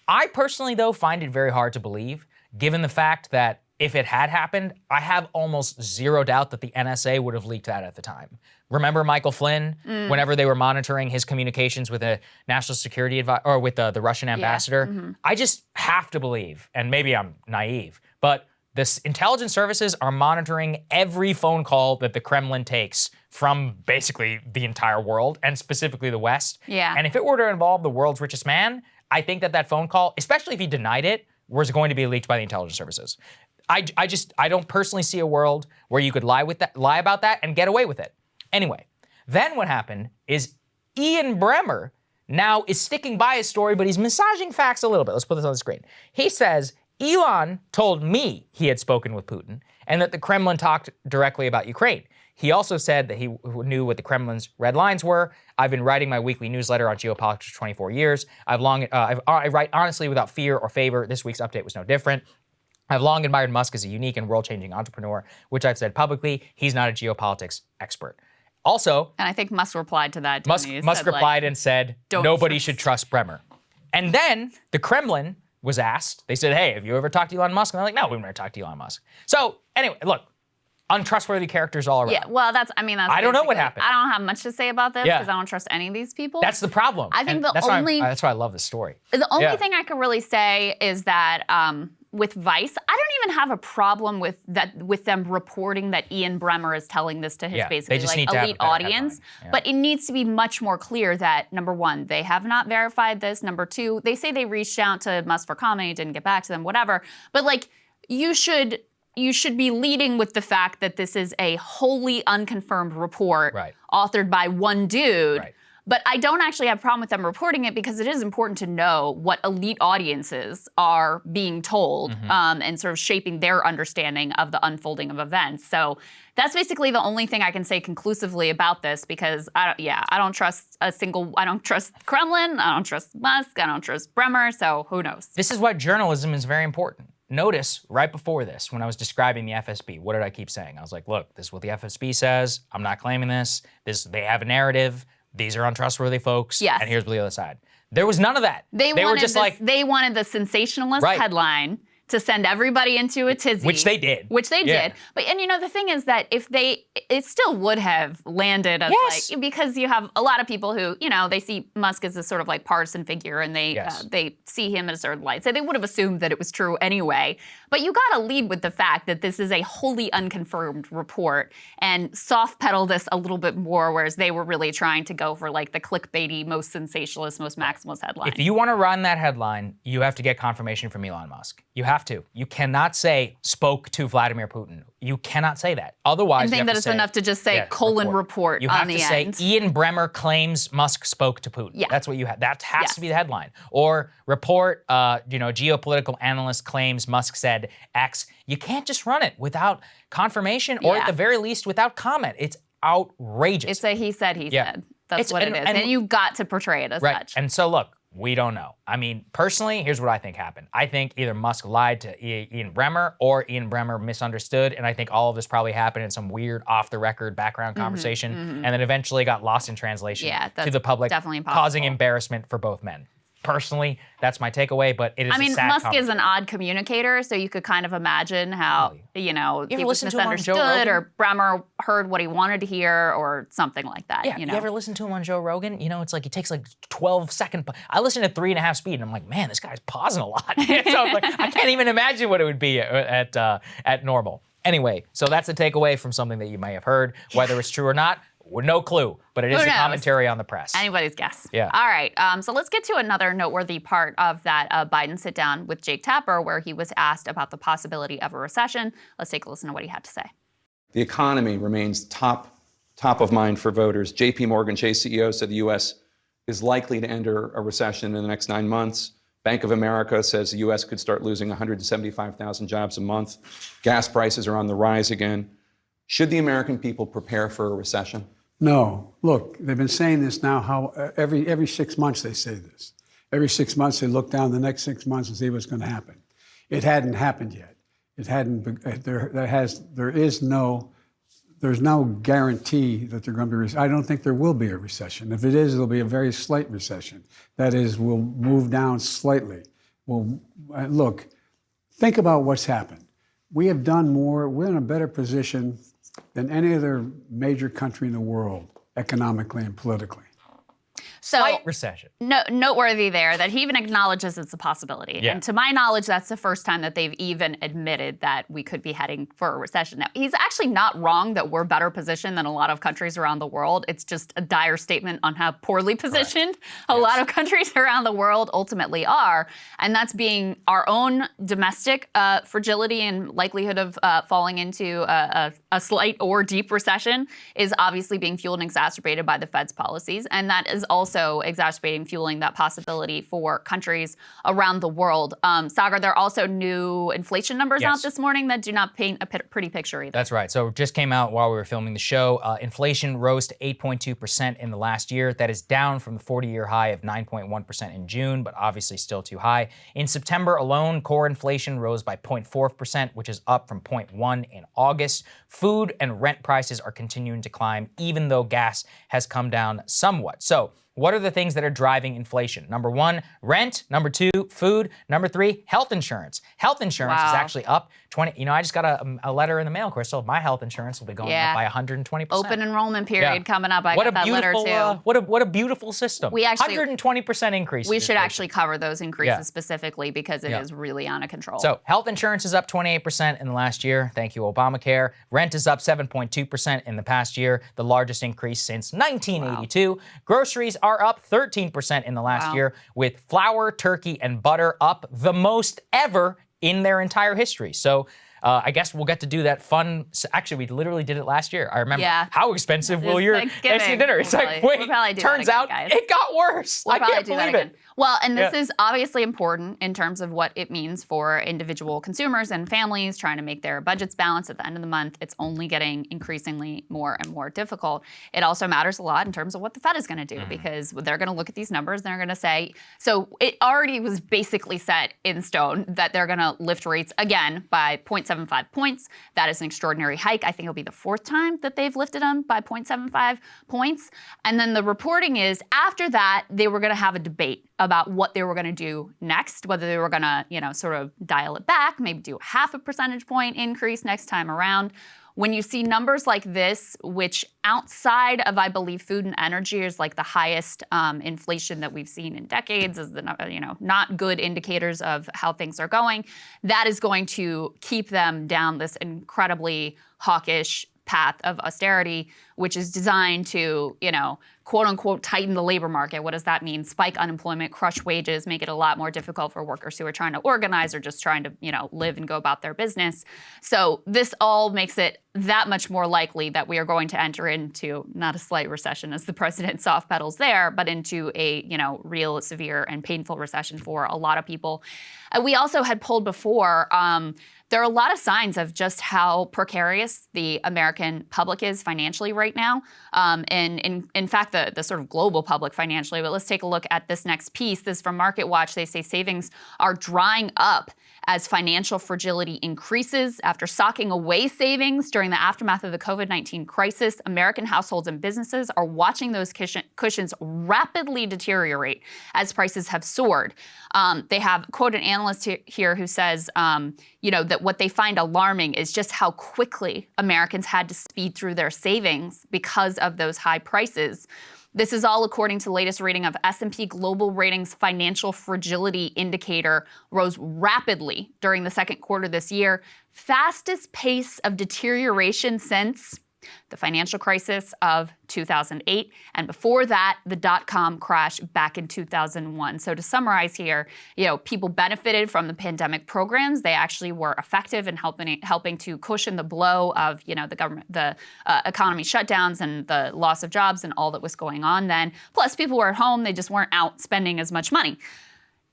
I personally, though, find it very hard to believe, given the fact that if it had happened, I have almost zero doubt that the NSA would have leaked that at the time. Remember Michael Flynn, whenever they were monitoring his communications with a national security advisor, or with the Russian ambassador? Yeah. I just have to believe, and maybe I'm naive, but the intelligence services are monitoring every phone call that the Kremlin takes from basically the entire world, and specifically the West. Yeah. And if it were to involve the world's richest man, I think that phone call, especially if he denied it, was going to be leaked by the intelligence services. I don't personally see a world where you could lie about that and get away with it. Anyway, then what happened is Ian Bremmer now is sticking by his story, but he's massaging facts a little bit. Let's put this on the screen. He says, Elon told me he had spoken with Putin and that the Kremlin talked directly about Ukraine. He also said that he knew what the Kremlin's red lines were. I've been writing my weekly newsletter on geopolitics for 24 years. I write honestly without fear or favor. This week's update was no different. I've long admired Musk as a unique and world-changing entrepreneur, which I've said publicly. He's not a geopolitics expert. Also, and I think Musk replied to that. Musk replied and said, nobody should trust Bremmer. And then the Kremlin was asked, they said, hey, have you ever talked to Elon Musk? And they're like, no, we've never talked to Elon Musk. So anyway, look, untrustworthy characters all around. Yeah, well, that's I don't know what happened. I don't have much to say about this because I don't trust any of these people. That's the problem. I think that's why I love this story. The only thing I can really say is that with Vice, I don't even have a problem with them reporting that Ian Bremmer is telling this to his basically elite audience. Yeah. But it needs to be much more clear that, number one, they have not verified this. Number two, they say they reached out to Musk for comment, he didn't get back to them, whatever. But you should be leading with the fact that this is a wholly unconfirmed report authored by one dude. Right. But I don't actually have a problem with them reporting it because it is important to know what elite audiences are being told and sort of shaping their understanding of the unfolding of events. So that's basically the only thing I can say conclusively about this because I don't trust Kremlin, I don't trust Musk, I don't trust Bremmer, so who knows? This is why journalism is very important. Notice right before this, when I was describing the FSB, what did I keep saying? I was like, look, this is what the FSB says. I'm not claiming this. They have a narrative. these are untrustworthy folks, Yes. and here's the other side. There was none of that. They were just like, they wanted the sensationalist Right. headline to send everybody into a tizzy. which they did. Which they Yeah. did. But, and the thing is that it still would have landed as Yes. because you have a lot of people who, they see Musk as this sort of like partisan figure and they see him as sort of light. So they would have assumed that it was true anyway. But you got to lead with the fact that this is a wholly unconfirmed report and soft pedal this a little bit more, whereas they were really trying to go for like the clickbaity, most sensationalist, most maximalist headline. If you want to run that headline, you have to get confirmation from Elon Musk. You have to. You cannot say spoke to Vladimir Putin. You cannot say that. Otherwise, I think you have that to it's say, enough to just say report You on have the to end. say Ian Bremmer claims Musk spoke to Putin. Yeah. That's what you have. That has Yes. to be the headline. Or report, geopolitical analyst claims Musk said X. You can't just run it without confirmation or at Yeah. the very least without comment. It's outrageous. It's a he said, he Yeah. said. That's It's- what it is. And you got to portray it as Right. such. And so look, we don't know. I mean, personally, here's what I think happened. I think either Musk lied to Ian Bremmer or Ian Bremmer misunderstood. And I think all of this probably happened in some weird off-the-record background conversation and then eventually got lost in translation Yeah, to that's the public, definitely impossible. causing embarrassment for both men. Personally, that's my takeaway, but it is I mean, a sad Musk is commentary. an odd communicator, so you could kind of imagine how, he was listen to him on Joe misunderstood Rogan? or Bremmer heard what he wanted to hear or something like that. Yeah, you ever listen to him on Joe Rogan? It's like he takes like 12-second. I listen to 3.5 speed, and I'm like, man, this guy's pausing a lot. So I'm like, I can't even imagine what it would be at normal. Anyway, so that's a takeaway from something that you may have heard. Whether it's true or not, no clue. But it is Who a knows? commentary on the press. Anybody's guess. Yeah. All right. So let's get to another noteworthy part of that Biden sit down with Jake Tapper, where he was asked about the possibility of a recession. Let's take a listen to what he had to say. The economy remains top of mind for voters. JP Morgan Chase CEO said the U.S. is likely to enter a recession in the next 9 months. Bank of America says the U.S. could start losing 175,000 jobs a month. Gas prices are on the rise again. Should the American people prepare for a recession? No. Look, they've been saying this now. Every 6 months they say this. Every 6 months they look down the next 6 months and see what's going to happen. It hadn't happened yet. It hadn't. There's no guarantee that they're going to be. I don't think there will be a recession. If it is, it'll be a very slight recession. That is, we'll move down slightly. Look, think about what's happened. We have done more. We're in a better position than any other major country in the world, economically and politically. So Slight recession. noteworthy there that he even acknowledges it's a possibility. Yeah. And to my knowledge, that's the first time that they've even admitted that we could be heading for a recession. Now, he's actually not wrong that we're better positioned than a lot of countries around the world. It's just a dire statement on how poorly positioned a lot of countries around the world ultimately are. And that's being our own domestic fragility and likelihood of falling into a slight or deep recession is obviously being fueled and exacerbated by the Fed's policies. And that is also exacerbating, fueling that possibility for countries around the world. Saagar, there are also new inflation numbers out this morning that do not paint a pretty picture either. That's right. So it just came out while we were filming the show. Inflation rose to 8.2% in the last year. That is down from the 40-year high of 9.1% in June, but obviously still too high. In September alone, core inflation rose by 0.4%, which is up from 0.1% in August. Food and rent prices are continuing to climb, even though gas has come down somewhat. So what are the things that are driving inflation? Number one, rent. Number two, food. Number three, health insurance. Health insurance is actually up 20. I just got a letter in the mail, Krystal. My health insurance will be going up by 120%. Open enrollment period coming up. I got that letter too. What a beautiful system. We actually 120% increase. We should actually cover those increases specifically because it is really out of control. So health insurance is up 28% in the last year. Thank you, Obamacare. Rent is up 7.2% in the past year, the largest increase since 1982. Groceries are up 13% in the last year, with flour, turkey, and butter up the most ever in their entire history. So I guess we'll get to do that fun. Actually, we literally did it last year. I remember how expensive will your Thanksgiving dinner? It's like, wait, turns out it got worse. I can't believe it. Well, and this is obviously important in terms of what it means for individual consumers and families trying to make their budgets balance at the end of the month. It's only getting increasingly more and more difficult. It also matters a lot in terms of what the Fed is going to do because they're going to look at these numbers and they're going to say, so it already was basically set in stone that they're going to lift rates again by 0.75 0.75 points. That is an extraordinary hike. I think it'll be the fourth time that they've lifted them by 0.75 points. And then the reporting is after that, they were going to have a debate about what they were going to do next, whether they were going to, sort of dial it back, maybe do a 0.5 percentage point increase next time around. When you see numbers like this, which outside of, I believe, food and energy is like the highest inflation that we've seen in decades, is not good indicators of how things are going, that is going to keep them down this incredibly hawkish path of austerity, which is designed to, quote unquote, tighten the labor market. What does that mean? Spike unemployment, crush wages, make it a lot more difficult for workers who are trying to organize or just trying to, live and go about their business. So this all makes it that much more likely that we are going to enter into not a slight recession, as the president soft pedals there, but into a, real severe and painful recession for a lot of people. We also had pulled before, there are a lot of signs of just how precarious the American public is financially right now. And in fact, the sort of global public financially. But let's take a look at this next piece. This is from MarketWatch. They say savings are drying up as financial fragility increases. After socking away savings during the aftermath of the COVID-19 crisis, American households and businesses are watching those cushions rapidly deteriorate as prices have soared. They have, quote, an analyst here who says, that what they find alarming is just how quickly Americans had to speed through their savings because of those high prices. This is all according to the latest rating of S&P Global Ratings Financial Fragility Indicator rose rapidly during the second quarter this year, fastest pace of deterioration since the financial crisis of 2008, and before that, the dot-com crash back in 2001. So to summarize here, people benefited from the pandemic programs. They actually were effective in helping to cushion the blow of, the economy shutdowns and the loss of jobs and all that was going on then. Plus, people were at home; they just weren't out spending as much money.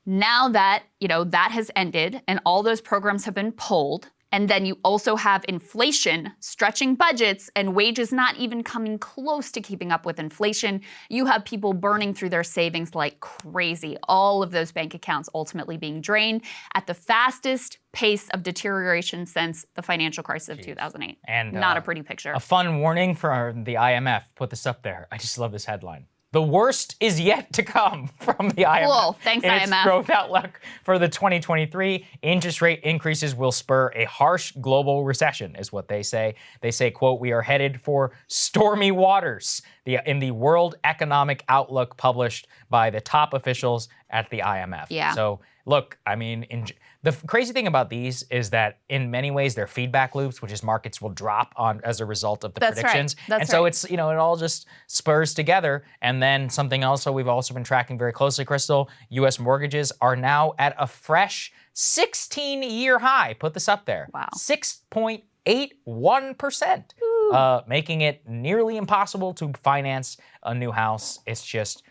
Now that that has ended and all those programs have been pulled, and then you also have inflation stretching budgets and wages not even coming close to keeping up with inflation. You have people burning through their savings like crazy. All of those bank accounts ultimately being drained at the fastest pace of deterioration since the financial crisis of 2008. And not a pretty picture. A fun warning for the IMF. Put this up there. I just love this headline. The worst is yet to come from the IMF. Cool. Thanks, in IMF. Its growth outlook for the 2023 interest rate increases will spur a harsh global recession, is what they say. They say, quote, "We are headed for stormy waters," in the World Economic Outlook published by the top officials at the IMF. Yeah. So look, I mean, the crazy thing about these is that in many ways they're feedback loops, which is markets will drop on as a result of the predictions. That's so right. it's, it all just spurs together. And then something else that we've also been tracking very closely, Krystal, U.S. mortgages are now at a fresh 16-year high. Put this up there. Wow. 6.81%, making it nearly impossible to finance a new house. It's just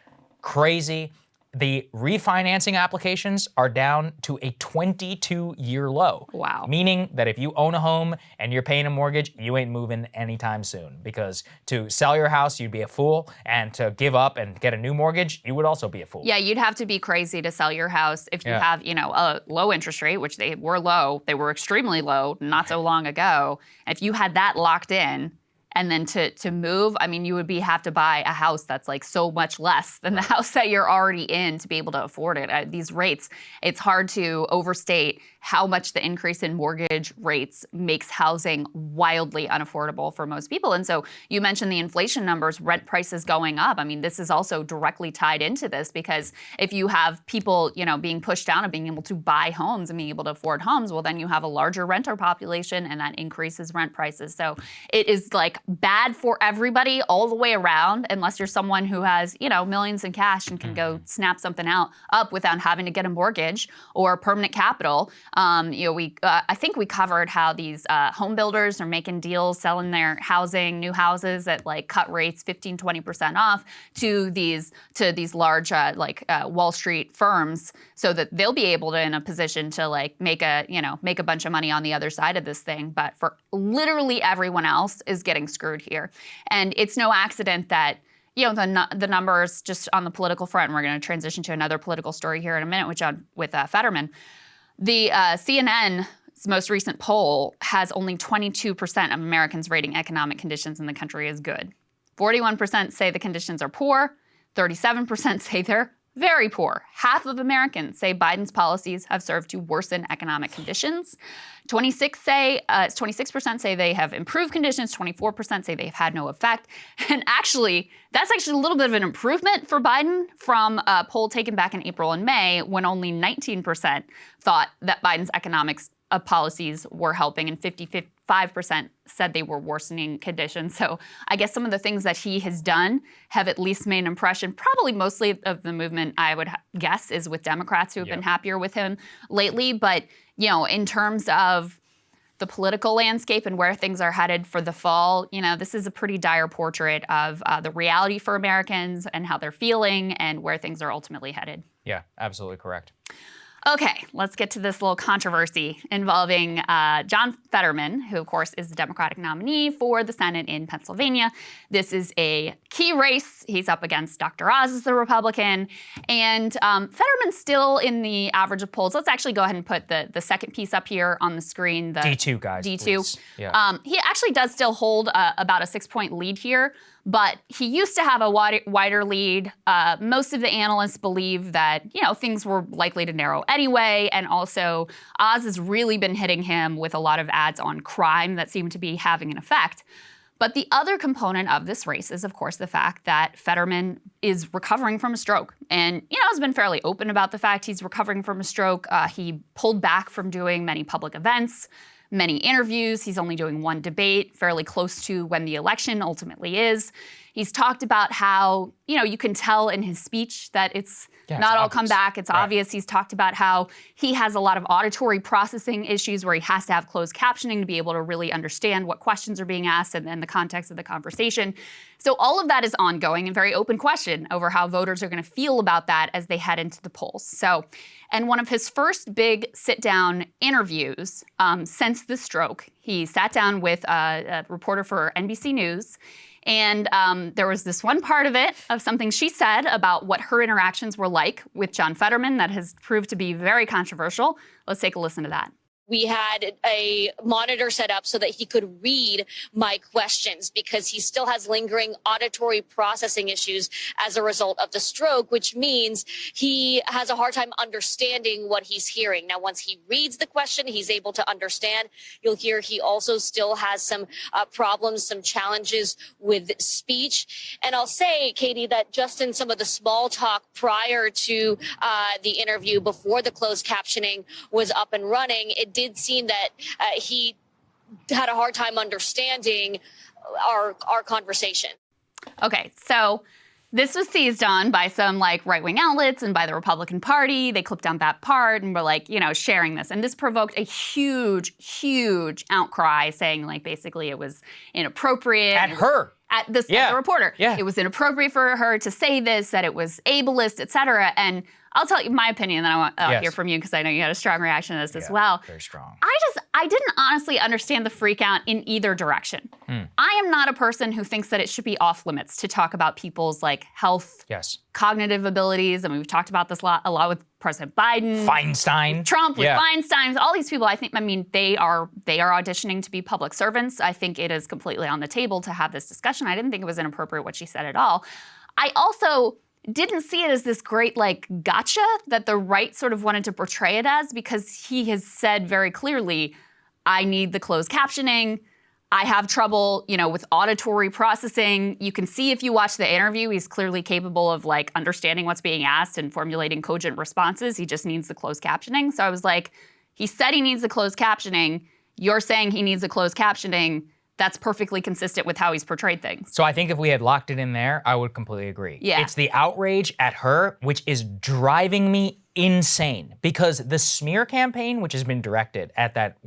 crazy. The refinancing applications are down to a 22-year low. Wow. Meaning that if you own a home and you're paying a mortgage, you ain't moving anytime soon. Because to sell your house, you'd be a fool. And to give up and get a new mortgage, you would also be a fool. Yeah, you'd have to be crazy to sell your house if you have, a low interest rate, which they were low. They were extremely low not so long ago. If you had that locked in, and then to move, I mean, you would have to buy a house that's like so much less than the house that you're already in to be able to afford it. At these rates, it's hard to overstate how much the increase in mortgage rates makes housing wildly unaffordable for most people. And so you mentioned the inflation numbers, rent prices going up. I mean, this is also directly tied into this because if you have people, being pushed down and being able to buy homes and being able to afford homes, well, then you have a larger renter population and that increases rent prices. So it is like bad for everybody all the way around, unless you're someone who has, millions in cash and can go snap something up without having to get a mortgage or permanent capital. I think we covered how these home builders are making deals, selling their new houses at like cut rates, 15-20% off to these large Wall Street firms, so that they'll be able to in a position to make a bunch of money on the other side of this thing. But for literally everyone else is getting screwed here, and it's no accident that. The numbers just on the political front, and we're going to transition to another political story here in a minute, with Fetterman. The CNN most recent poll has only 22% of Americans rating economic conditions in the country as good. 41% say the conditions are poor. 37% say they're very poor. Half of Americans say Biden's policies have served to worsen economic conditions. 26% say they have improved conditions. 24% say they've had no effect. And actually, that's actually a little bit of an improvement for Biden from a poll taken back in April and May, when only 19% thought that Biden's economics policies were helping, and 55% said they were worsening conditions. So I guess some of the things that he has done have at least made an impression. Probably mostly of the movement, I would guess, is with Democrats who have been happier with him lately. But, you know, in terms of the political landscape and where things are headed for the fall, you know, this is a pretty dire portrait of the reality for Americans and how they're feeling and where things are ultimately headed. Yeah, absolutely correct. Okay, let's get to this little controversy involving John Fetterman, who, of course, is the Democratic nominee for the Senate in Pennsylvania. This is a key race. He's up against Dr. Oz as the Republican. And Fetterman's still in the average of polls. Let's actually go ahead and put the second piece up here on the screen. The D2, guys, D2. please. Yeah. He actually does still hold about a 6-point lead here, but he used to have a wider lead. Most of the analysts believe that, you know, things were likely to narrow anyway, and also Oz has really been hitting him with a lot of ads on crime that seem to be having an effect. But the other component of this race is, of course, the fact that Fetterman is recovering from a stroke. And, you know, has been fairly open about the fact he's recovering from a stroke. He pulled back from doing many public events, many interviews. He's only doing one debate, fairly close to when the election ultimately is. He's talked about how, you know, you can tell in his speech that it's not all come back. It's obvious. He's talked about how he has a lot of auditory processing issues where he has to have closed captioning to be able to really understand what questions are being asked and then the context of the conversation. So all of that is ongoing and very open question over how voters are going to feel about that as they head into the polls. So, and one of his first big sit-down interviews since the stroke, he sat down with a reporter for NBC News. And there was this one part of it, of something she said about what her interactions were like with John Fetterman that has proved to be very controversial. Let's take a listen to that. We had a monitor set up so that he could read my questions because he still has lingering auditory processing issues as a result of the stroke, which means he has a hard time understanding what he's hearing. Now, once he reads the question, he's able to understand. You'll hear he also still has some problems, some challenges with speech. And I'll say, Katie, that just in some of the small talk prior to the interview, before the closed captioning was up and running, it did seem that he had a hard time understanding our conversation. Okay, so this was seized on by some like right-wing outlets and by the Republican Party. They clipped on that part and were like, you know, sharing this. And this provoked a huge, huge outcry saying like basically it was inappropriate. At her. At the reporter. Yeah. It was inappropriate for her to say this, that it was ableist, et cetera. And I'll tell you my opinion, then I want to hear from you because I know you had a strong reaction to this as well. Very strong. I didn't honestly understand the freak out in either direction. I am not a person who thinks that it should be off limits to talk about people's like health, cognitive abilities. I mean, we've talked about this a lot with President Biden, Feinstein, Trump, with Feinstein, all these people. I mean, they are auditioning to be public servants. I think it is completely on the table to have this discussion. I didn't think it was inappropriate what she said at all. I also didn't see it as this great like gotcha that the right sort of wanted to portray it as, because he has said very clearly, I need the closed captioning. I have trouble, you know, with auditory processing. You can see if you watch the interview, he's clearly capable of like understanding what's being asked and formulating cogent responses. He just needs the closed captioning. So I was like, he said he needs the closed captioning. You're saying he needs the closed captioning. That's perfectly consistent with how he's portrayed things. So I think if we had locked it in there, I would completely agree. Yeah. It's the outrage at her, which is driving me insane, because the smear campaign, which has been directed at that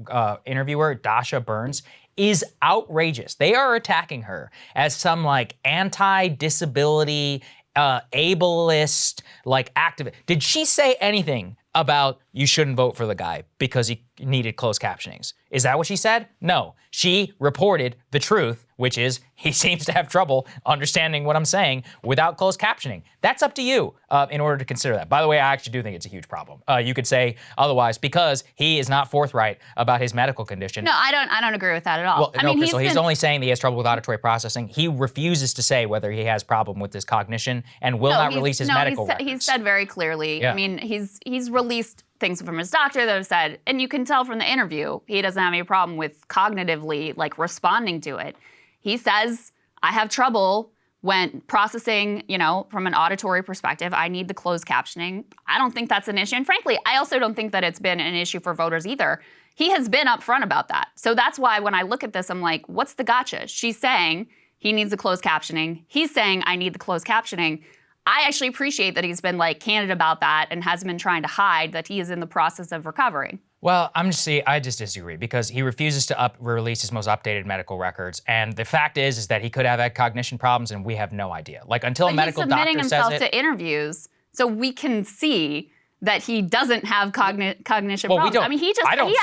interviewer, Dasha Burns, is outrageous. They are attacking her as some like anti-disability, ableist, like activist. Did she say anything about you shouldn't vote for the guy because he needed closed captionings. Is that what she said? No. She reported the truth, which is he seems to have trouble understanding what I'm saying without closed captioning. That's up to you in order to consider that. By the way, I actually do think it's a huge problem. You could say otherwise because he is not forthright about his medical condition. No, I don't agree with that at all. Well, I no, mean, Krystal, he's only saying that he has trouble with auditory processing. He refuses to say whether he has problem with his cognition and will not release his medical records. He's said very clearly. Yeah. I mean, he's released things from his doctor that have said, and you can tell from the interview, he doesn't have any problem with cognitively like responding to it. He says, I have trouble when processing, from an auditory perspective. I need the closed captioning. I don't think that's an issue. And frankly, I also don't think that it's been an issue for voters either. He has been upfront about that. So that's why when I look at this, I'm like, what's the gotcha? She's saying he needs the closed captioning. He's saying I need the closed captioning. I actually appreciate that he's been candid about that and hasn't been trying to hide that he is in the process of recovering. Well, I just disagree because he refuses to release his most updated medical records, and the fact is that he could have had cognition problems, and we have no idea. Until a medical doctor says it. He's submitting himself to interviews, so we can see that he doesn't have cognition problems. We don't. I mean, he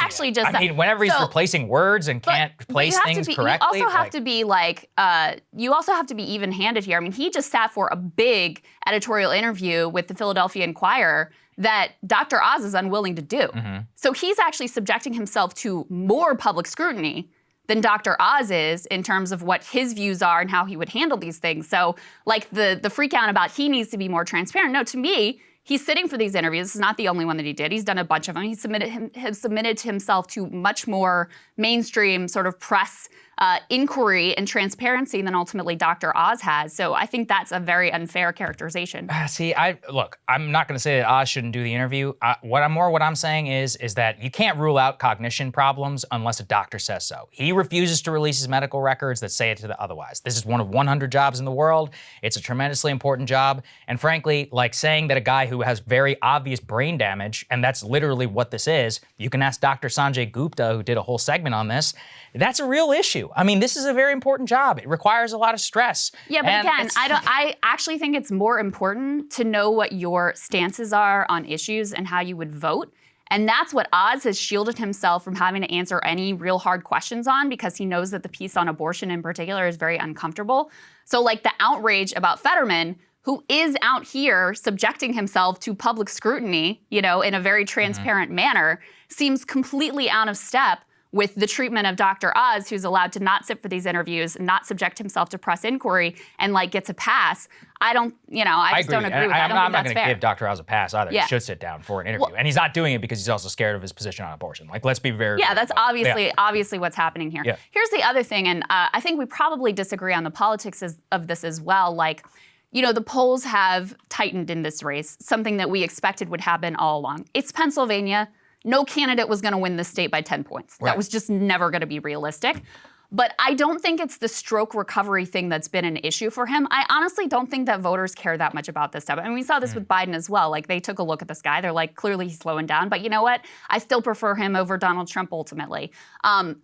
actually just. I mean, whenever he's replacing words and can't place things correctly, you also have to be you also have to be even-handed here. I mean, he just sat for a big editorial interview with the Philadelphia Inquirer that Dr. Oz is unwilling to do. Mm-hmm. So he's actually subjecting himself to more public scrutiny than Dr. Oz is in terms of what his views are and how he would handle these things. So the freak out about he needs to be more transparent. No, to me, he's sitting for these interviews. This is not the only one that he did. He's done a bunch of them. He has submitted himself to much more mainstream sort of press inquiry and transparency than ultimately Dr. Oz has. So I think that's a very unfair characterization. See, I'm not going to say that Oz shouldn't do the interview. What I'm saying is that you can't rule out cognition problems unless a doctor says so. He refuses to release his medical records that say it to the otherwise. This is one of 100 jobs in the world. It's a tremendously important job. And frankly, saying that a guy who has very obvious brain damage, and that's literally what this is, you can ask Dr. Sanjay Gupta, who did a whole segment on this, that's a real issue. I mean, this is a very important job. It requires a lot of stress. Yeah, but again, I actually think it's more important to know what your stances are on issues and how you would vote. And that's what Oz has shielded himself from having to answer any real hard questions on, because he knows that the piece on abortion in particular is very uncomfortable. So the outrage about Fetterman, who is out here subjecting himself to public scrutiny, in a very transparent manner, seems completely out of step with the treatment of Dr. Oz, who's allowed to not sit for these interviews, not subject himself to press inquiry, and gets a pass. I just don't agree with that. I'm not going to give Dr. Oz a pass either. Yeah. He should sit down for an interview. And he's not doing it because he's also scared of his position on abortion. Let's be very Yeah, that's obviously what's happening here. Yeah. Here's the other thing, and I think we probably disagree on the politics of this as well. The polls have tightened in this race, something that we expected would happen all along. It's Pennsylvania. No candidate was going to win this state by 10 points. Right. That was just never going to be realistic. But I don't think it's the stroke recovery thing that's been an issue for him. I honestly don't think that voters care that much about this stuff. I mean, we saw this with Biden as well. They took a look at this guy. They're clearly he's slowing down. But you know what? I still prefer him over Donald Trump ultimately. I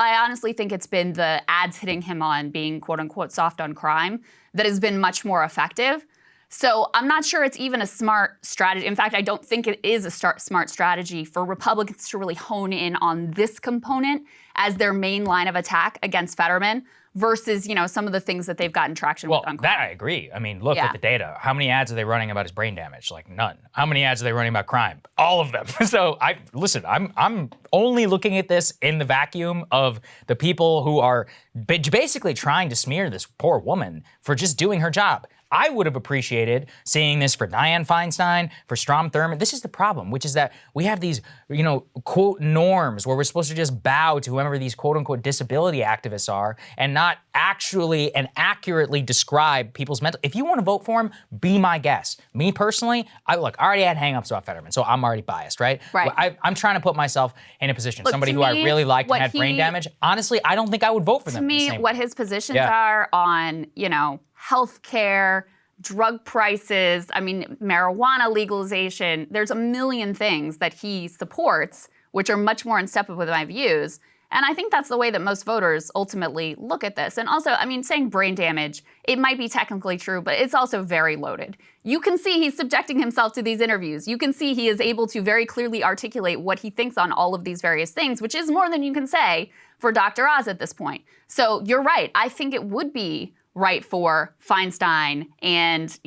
honestly think it's been the ads hitting him on being quote unquote soft on crime that has been much more effective. So I'm not sure it's even a smart strategy. In fact, I don't think it is a smart strategy for Republicans to really hone in on this component as their main line of attack against Fetterman versus, some of the things that they've gotten traction with on crime. That I agree. I mean, look at the data. How many ads are they running about his brain damage? None. How many ads are they running about crime? All of them. So I'm only looking at this in the vacuum of the people who are basically trying to smear this poor woman for just doing her job. I would have appreciated seeing this for Dianne Feinstein, for Strom Thurmond. This is the problem, which is that we have these, quote, norms where we're supposed to just bow to whoever these quote unquote disability activists are and not actually and accurately describe people's mental. If you want to vote for him, be my guest. Me personally, I already had hangups about Fetterman, so I'm already biased, right? Right. I'm trying to put myself in a position. Look, somebody who I really liked and had brain damage. Honestly, I don't think I would vote for them. To me, what his positions are on, health care, drug prices, marijuana legalization. There's a million things that he supports, which are much more in step with my views. And I think that's the way that most voters ultimately look at this. And also, I mean, saying brain damage, it might be technically true, but it's also very loaded. You can see he's subjecting himself to these interviews. You can see he is able to very clearly articulate what he thinks on all of these various things, which is more than you can say for Dr. Oz at this point. So you're right. I think it would be right for Feinstein and,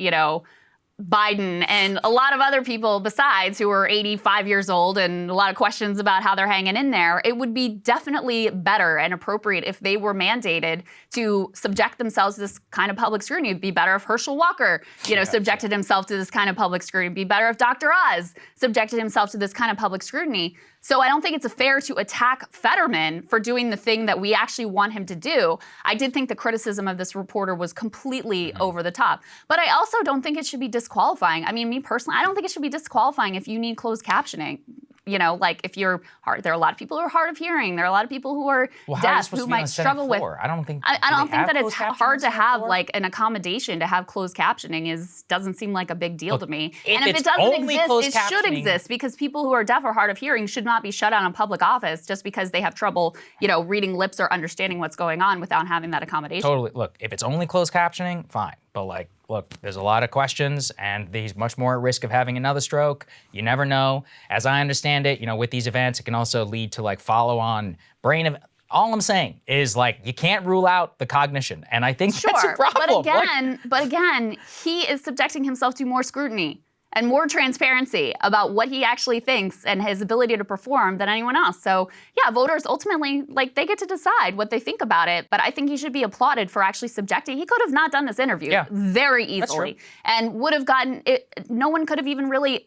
Biden and a lot of other people besides who are 85 years old and a lot of questions about how they're hanging in there. It would be definitely better and appropriate if they were mandated to subject themselves to this kind of public scrutiny. It'd be better if Herschel Walker, subjected himself to this kind of public scrutiny. It'd be better if Dr. Oz subjected himself to this kind of public scrutiny. So I don't think it's fair to attack Fetterman for doing the thing that we actually want him to do. I did think the criticism of this reporter was completely over the top. But I also don't think it should be disqualifying. I mean, me personally, I don't think it should be disqualifying if you need closed captioning. If you're hard, there are a lot of people who are hard of hearing. There are a lot of people who are deaf who might struggle with. I don't think that it's hard to have like an accommodation to have closed captioning doesn't seem like a big deal to me. And if it doesn't exist, it should exist because people who are deaf or hard of hearing should not be shut out of public office just because they have trouble, reading lips or understanding what's going on without having that accommodation. Totally. Look, if it's only closed captioning, fine. But look, there's a lot of questions, and he's much more at risk of having another stroke. You never know. As I understand it, with these events, it can also lead to follow-on brain. All I'm saying is you can't rule out the cognition, and I think that's a problem. But again, he is subjecting himself to more scrutiny and more transparency about what he actually thinks and his ability to perform than anyone else. So yeah, voters ultimately, they get to decide what they think about it, but I think he should be applauded for actually subjecting. He could have not done this interview very easily and would have gotten it. No one could have even really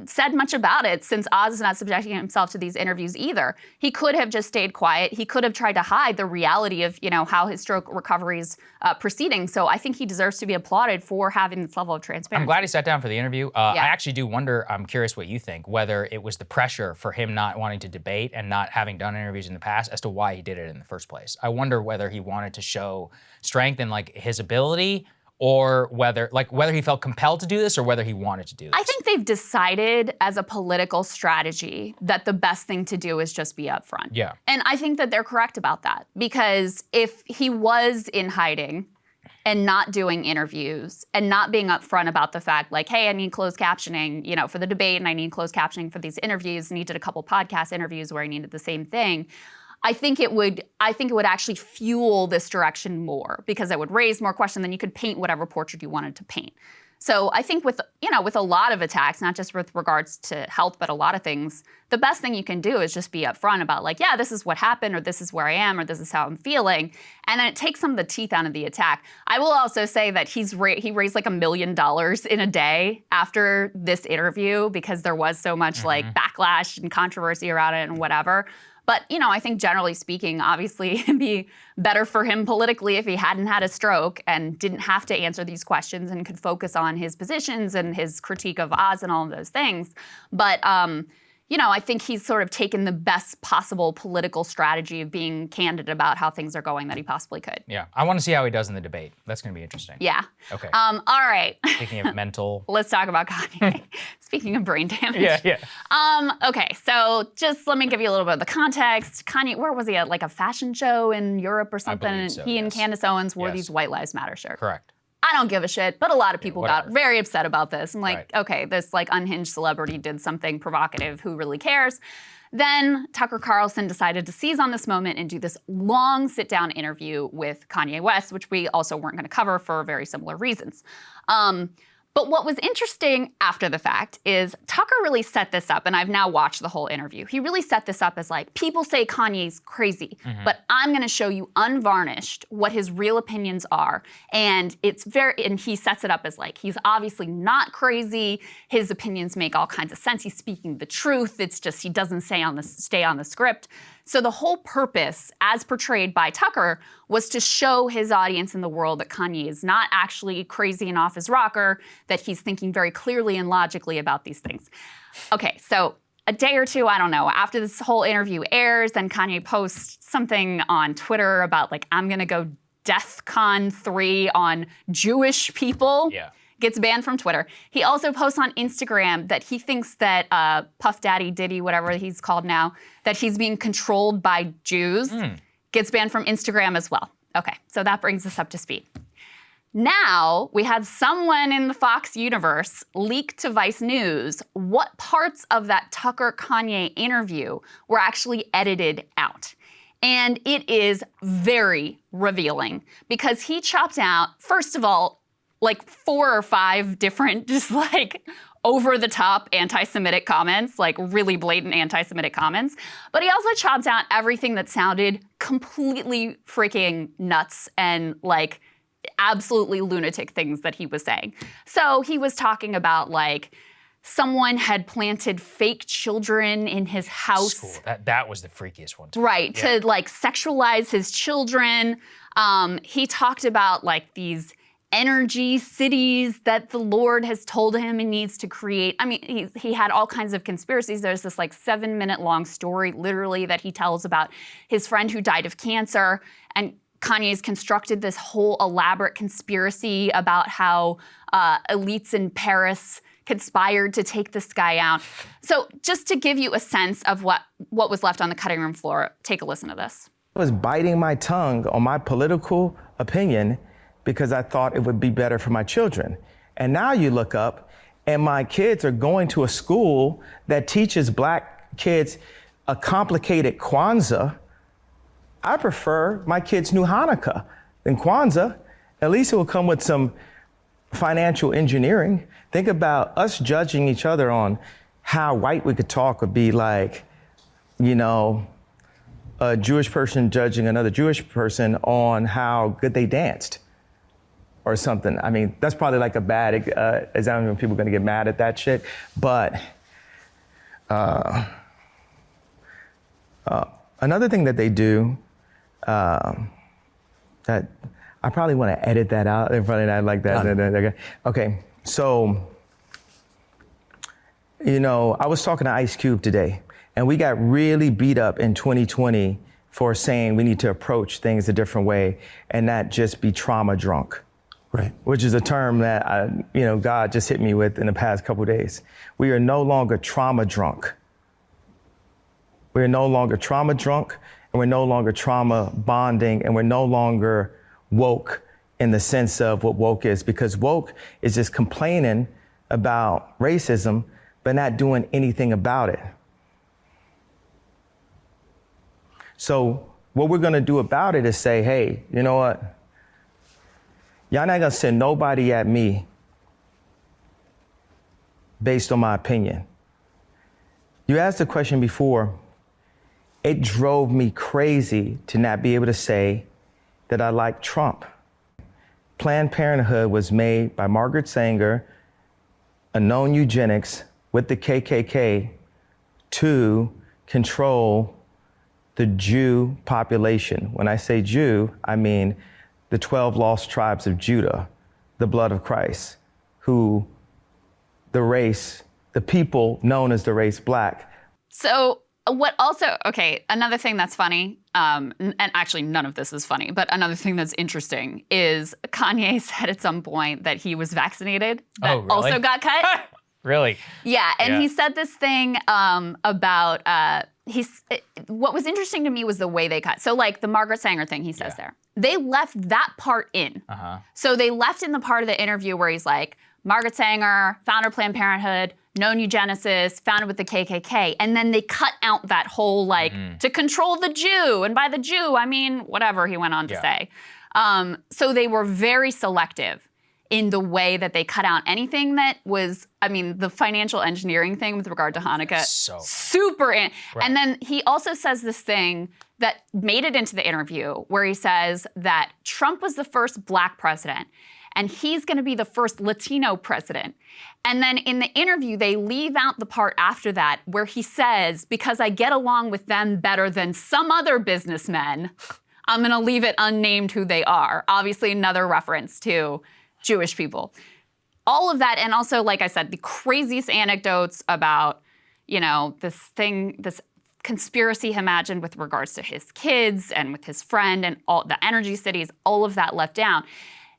said much about it since Oz is not subjecting himself to these interviews either. He could have just stayed quiet. He could have tried to hide the reality of, how his stroke recovery is proceeding. So I think he deserves to be applauded for having this level of transparency. I'm glad he sat down for the interview. I actually do wonder, I'm curious what you think, whether it was the pressure for him not wanting to debate and not having done interviews in the past as to why he did it in the first place. I wonder whether he wanted to show strength in his ability, or whether he felt compelled to do this or whether he wanted to do this. I think they've decided as a political strategy that the best thing to do is just be upfront. Yeah. And I think that they're correct about that because if he was in hiding and not doing interviews and not being upfront about the fact hey, I need closed captioning, for the debate and I need closed captioning for these interviews, and he did a couple podcast interviews where he needed the same thing, I think it would actually fuel this direction more because it would raise more questions. Then you could paint whatever portrait you wanted to paint. So I think with a lot of attacks, not just with regards to health, but a lot of things, the best thing you can do is just be upfront about this is what happened, or this is where I am, or this is how I'm feeling. And then it takes some of the teeth out of the attack. I will also say that he raised $1 million in a day after this interview because there was so much backlash and controversy around it and whatever. But, I think generally speaking, obviously it'd be better for him politically if he hadn't had a stroke and didn't have to answer these questions and could focus on his positions and his critique of Oz and all of those things. But, I think he's sort of taken the best possible political strategy of being candid about how things are going that he possibly could. Yeah. I want to see how he does in the debate. That's going to be interesting. Yeah. Okay. All right. Speaking of mental. Let's talk about Kanye. Speaking of brain damage. Yeah. Okay, so just let me give you a little bit of the context. Kanye, where was he at? A fashion show in Europe or something? I believe so, he and Candace Owens wore these White Lives Matter shirts. Correct. I don't give a shit, but a lot of people got very upset about this. I'm okay, this unhinged celebrity did something provocative. Who really cares? Then Tucker Carlson decided to seize on this moment and do this long sit-down interview with Kanye West, which we also weren't going to cover for very similar reasons. But what was interesting after the fact is Tucker really set this up, and I've now watched the whole interview. He really set this up as people say Kanye's crazy, but I'm gonna show you unvarnished what his real opinions are. And and he sets it up as he's obviously not crazy. His opinions make all kinds of sense. He's speaking the truth. It's just he doesn't stay on the script. So the whole purpose, as portrayed by Tucker, was to show his audience in the world that Kanye is not actually crazy and off his rocker, that he's thinking very clearly and logically about these things. Okay, so a day or two, I don't know, after this whole interview airs, then Kanye posts something on Twitter about I'm gonna go DEFCON 3 on Jewish people. Yeah. gets banned from Twitter. He also posts on Instagram that he thinks that Puff Daddy, Diddy, whatever he's called now, that he's being controlled by Jews. Gets banned from Instagram as well. Okay, so that brings us up to speed. Now, we had someone in the Fox universe leak to Vice News what parts of that Tucker-Kanye interview were actually edited out. And it is very revealing because he chopped out, first of all, like 4 or 5 different just like over-the-top anti-Semitic comments, like really blatant anti-Semitic comments. But he also chopped out everything that sounded completely freaking nuts and like absolutely lunatic things that he was saying. So he was talking about like someone had planted fake children in his house. School. That was the freakiest one. Right, to like sexualize his children. He talked about like these energy cities that the Lord has told him he needs to create. I mean, he had all kinds of conspiracies. There's this like 7-minute long story literally that he tells about his friend who died of cancer, and Kanye's constructed this whole elaborate conspiracy about how elites in Paris conspired to take this guy out. So just to give you a sense of what was left on the cutting room floor, take a listen to this. I was biting my tongue on my political opinion because I thought it would be better for my children. And now you look up and my kids are going to a school that teaches black kids a complicated Kwanzaa. I prefer my kids knew Hanukkah than Kwanzaa. At least it will come with some financial engineering. Think about us judging each other on how white we could talk would be like, you know, a Jewish person judging another Jewish person on how good they danced or something. I mean, that's probably like a bad example when people are gonna get mad at that shit. But another thing that they do that I probably want to edit that out. Probably not like that. Okay, so, you know, I was talking to Ice Cube today, and we got really beat up in 2020 for saying we need to approach things a different way and not just be trauma drunk. Right. Which is a term that God just hit me with in the past couple of days. We are no longer trauma drunk. We are no longer trauma drunk, and we're no longer trauma bonding, and we're no longer woke in the sense of what woke is, because woke is just complaining about racism, but not doing anything about it. So what we're gonna do about it is say, hey, you know what? Y'all not gonna send nobody at me based on my opinion. You asked the question before. It drove me crazy to not be able to say that I like Trump. Planned Parenthood was made by Margaret Sanger, a known eugenics with the KKK, to control the Jew population. When I say Jew, I mean the 12 lost tribes of Judah, the blood of Christ, who the people known as the race black. So what also, okay, another thing that's funny, and actually none of this is funny, but another thing that's interesting is Kanye said at some point that he was vaccinated, that Oh, really? also got cut. Really? Yeah, and he said this thing about, what was interesting to me was the way they cut. So like the Margaret Sanger thing he says there, they left that part in. So they left in the part of the interview where he's like, Margaret Sanger, founder of Planned Parenthood, known eugenicist, founded with the KKK. And then they cut out that whole like, to control the Jew. And by the Jew, I mean, whatever he went on to say. So they were very selective in the way that they cut out anything that was, I mean, the financial engineering thing with regard to Hanukkah, super in. Right. And then he also says this thing that made it into the interview where he says that Trump was the first black president and he's gonna be the first Latino president. And then in the interview, they leave out the part after that where he says, because I get along with them better than some other businessmen, I'm gonna leave it unnamed who they are. Obviously another reference to Jewish people. All of that, and also, like I said, the craziest anecdotes about, you know, this conspiracy he imagined with regards to his kids and with his friend and all the energy cities, all of that left down.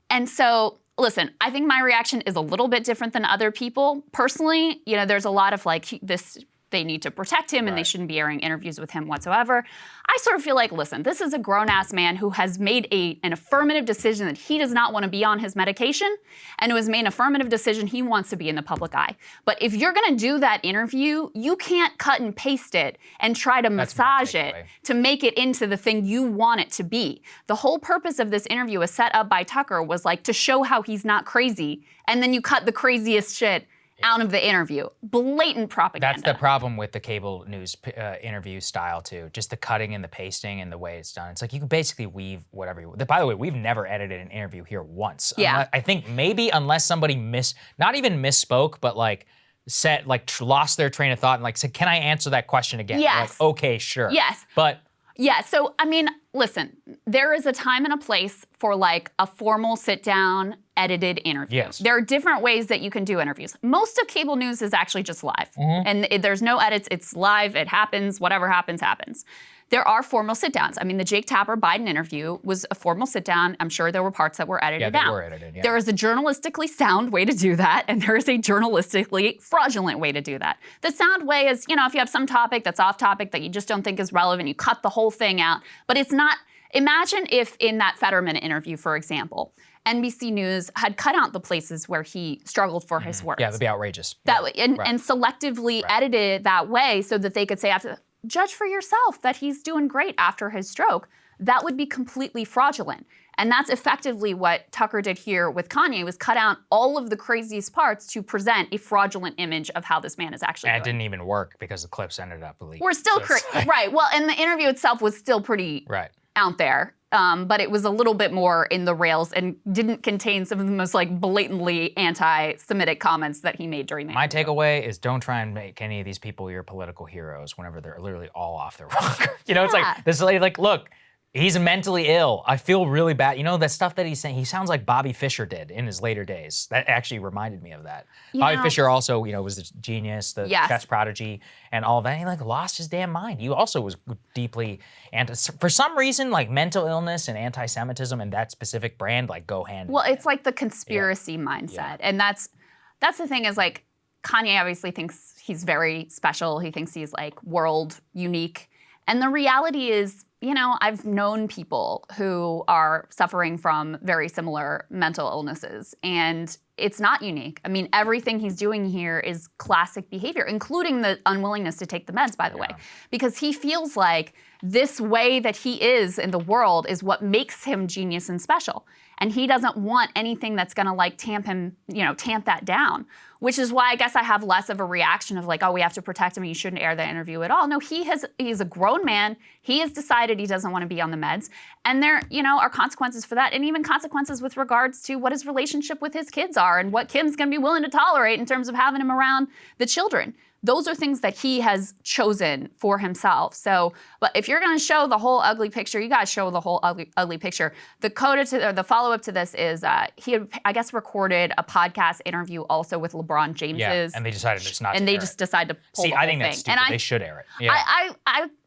And so listen, I think my reaction is a little bit different than other people. Personally, there's a lot of this, they need to protect him and they shouldn't be airing interviews with him whatsoever. I sort of feel like, listen, this is a grown-ass man who has made an affirmative decision that he does not want to be on his medication, and who has made an affirmative decision he wants to be in the public eye. But if you're going to do that interview, you can't cut and paste it and try to massage it to make it into the thing you want it to be. The whole purpose of this interview was set up by Tucker was to show how he's not crazy, and then you cut the craziest shit out of the interview. Blatant propaganda. That's the problem with the cable news interview style too. Just the cutting and the pasting and the way it's done. It's you can basically weave whatever you want. By the way, we've never edited an interview here once. Yeah. I think maybe unless somebody not even misspoke, but said lost their train of thought and said, "Can I answer that question again?" Yes. Okay, sure. Yes. But yeah, so listen, there is a time and a place for a formal sit-down edited interview. Yes. There are different ways that you can do interviews. Most of cable news is actually just live. And there's no edits, it's live, it happens, whatever happens, happens. There are formal sit-downs. The Jake Tapper Biden interview was a formal sit-down. I'm sure there were parts that were edited out. Yeah, they were edited, yeah. There is a journalistically sound way to do that, and there is a journalistically fraudulent way to do that. The sound way is, if you have some topic that's off topic that you just don't think is relevant, you cut the whole thing out. But it's not, imagine if in that Fetterman interview, for example, NBC News had cut out the places where he struggled for his words. yeah, that'd be outrageous. And selectively edited it that way so that they could say judge for yourself that he's doing great after his stroke. That would be completely fraudulent. And that's effectively what Tucker did here with Kanye, was cut out all of the craziest parts to present a fraudulent image of how this man is actually doing. And it didn't even work because the clips ended up leaked. We're still right. Well, and the interview itself was still pretty out there. But it was a little bit more in the rails and didn't contain some of the most blatantly anti-Semitic comments that he made during the My interview. takeaway is don't try and make any of these people your political heroes whenever they're literally all off their rocker. It's this lady look, he's mentally ill. I feel really bad. That stuff that he's saying, he sounds like Bobby Fischer did in his later days. That actually reminded me of that. Bobby Fischer also, was the genius, the chess prodigy, and all of that. He lost his damn mind. He also was deeply for some reason, mental illness and anti-Semitism and that specific brand go hand in hand. It's the conspiracy mindset. And that's the thing is Kanye obviously thinks he's very special. He thinks he's world unique. And the reality is, I've known people who are suffering from very similar mental illnesses, and it's not unique. Everything he's doing here is classic behavior, including the unwillingness to take the meds, by the way, because he feels like this way that he is in the world is what makes him genius and special. And he doesn't want anything that's gonna tamp that down, which is why I guess I have less of a reaction of oh, we have to protect him and you shouldn't air the interview at all. No, he's a grown man. He has decided he doesn't want to be on the meds. And there, are consequences for that, and even consequences with regards to what his relationship with his kids are and what Kim's gonna be willing to tolerate in terms of having him around the children. Those are things that he has chosen for himself. So, but if you're going to show the whole ugly picture, you got to show the whole ugly picture. The follow-up to this is he had, I guess, recorded a podcast interview also with LeBron James's. Yeah, and they decided just not to and air they just decided to pull the whole I think thing. that's stupid. They should air it. Yeah.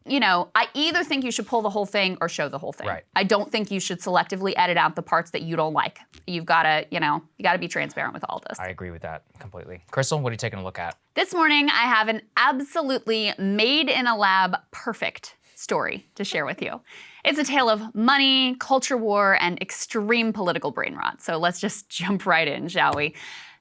I either think you should pull the whole thing or show the whole thing. Right. I don't think you should selectively edit out the parts that you don't like. You've got to, you got to be transparent with all this. I agree with that completely. Krystal, what are you taking a look at? This morning, I have an absolutely made in a lab perfect story to share with you. It's a tale of money, culture war, and extreme political brain rot. So let's just jump right in, shall we?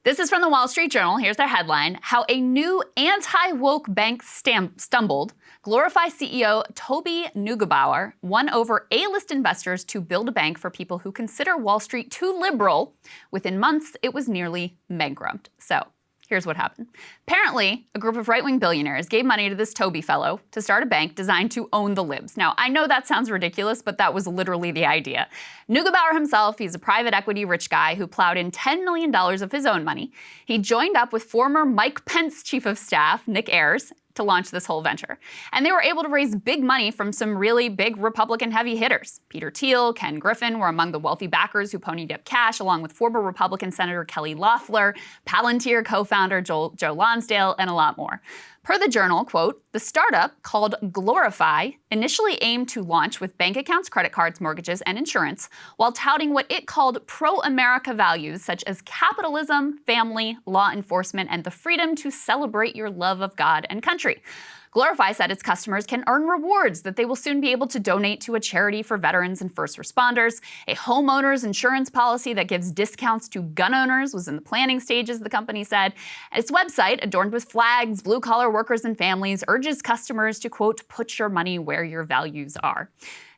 This is from the Wall Street Journal. Here's their headline: How a new anti-woke bank stumbled. Glorify CEO Toby Neugebauer won over A-list investors to build a bank for people who consider Wall Street too liberal. Within months, it was nearly bankrupt. So here's what happened. Apparently, a group of right-wing billionaires gave money to this Toby fellow to start a bank designed to own the libs. Now, I know that sounds ridiculous, but that was literally the idea. Neugebauer himself, he's a private equity rich guy who plowed in $10 million of his own money. He joined up with former Mike Pence chief of staff, Nick Ayers, to launch this whole venture. And they were able to raise big money from some really big Republican heavy hitters. Peter Thiel, Ken Griffin were among the wealthy backers who ponied up cash, along with former Republican Senator Kelly Loeffler, Palantir co-founder Joe Lonsdale, and a lot more. Per the Journal, quote, the startup called Glorify initially aimed to launch with bank accounts, credit cards, mortgages, and insurance, while touting what it called pro-America values such as capitalism, family, law enforcement, and the freedom to celebrate your love of God and country. Glorify said its customers can earn rewards that they will soon be able to donate to a charity for veterans and first responders. A homeowner's insurance policy that gives discounts to gun owners was in the planning stages, the company said. Its website, adorned with flags, blue-collar workers, and families, urges customers to, quote, put your money where your values are.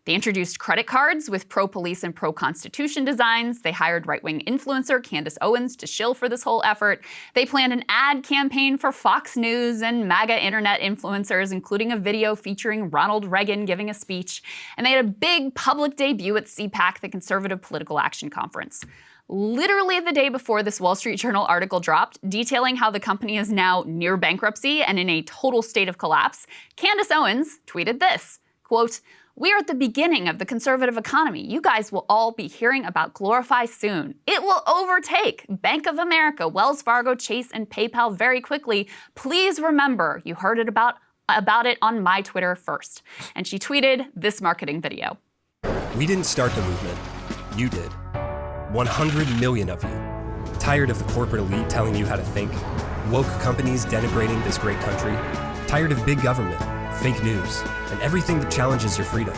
They introduced credit cards with pro-police and pro-constitution designs. They hired right-wing influencer Candace Owens to shill for this whole effort. They planned an ad campaign for Fox News and MAGA internet influencers, including a video featuring Ronald Reagan giving a speech. And they had a big public debut at CPAC, the Conservative Political Action Conference. Literally the day before this Wall Street Journal article dropped, detailing how the company is now near bankruptcy and in a total state of collapse, Candace Owens tweeted this, quote, we are at the beginning of the conservative economy. You guys will all be hearing about Glorify soon. It will overtake Bank of America, Wells Fargo, Chase, and PayPal very quickly. Please remember, you heard it about it on my Twitter first. And she tweeted this marketing video. We didn't start the movement. You did. 100 million of you. Tired of the corporate elite telling you how to think? Woke companies denigrating this great country? Tired of big government, fake news, and everything that challenges your freedom?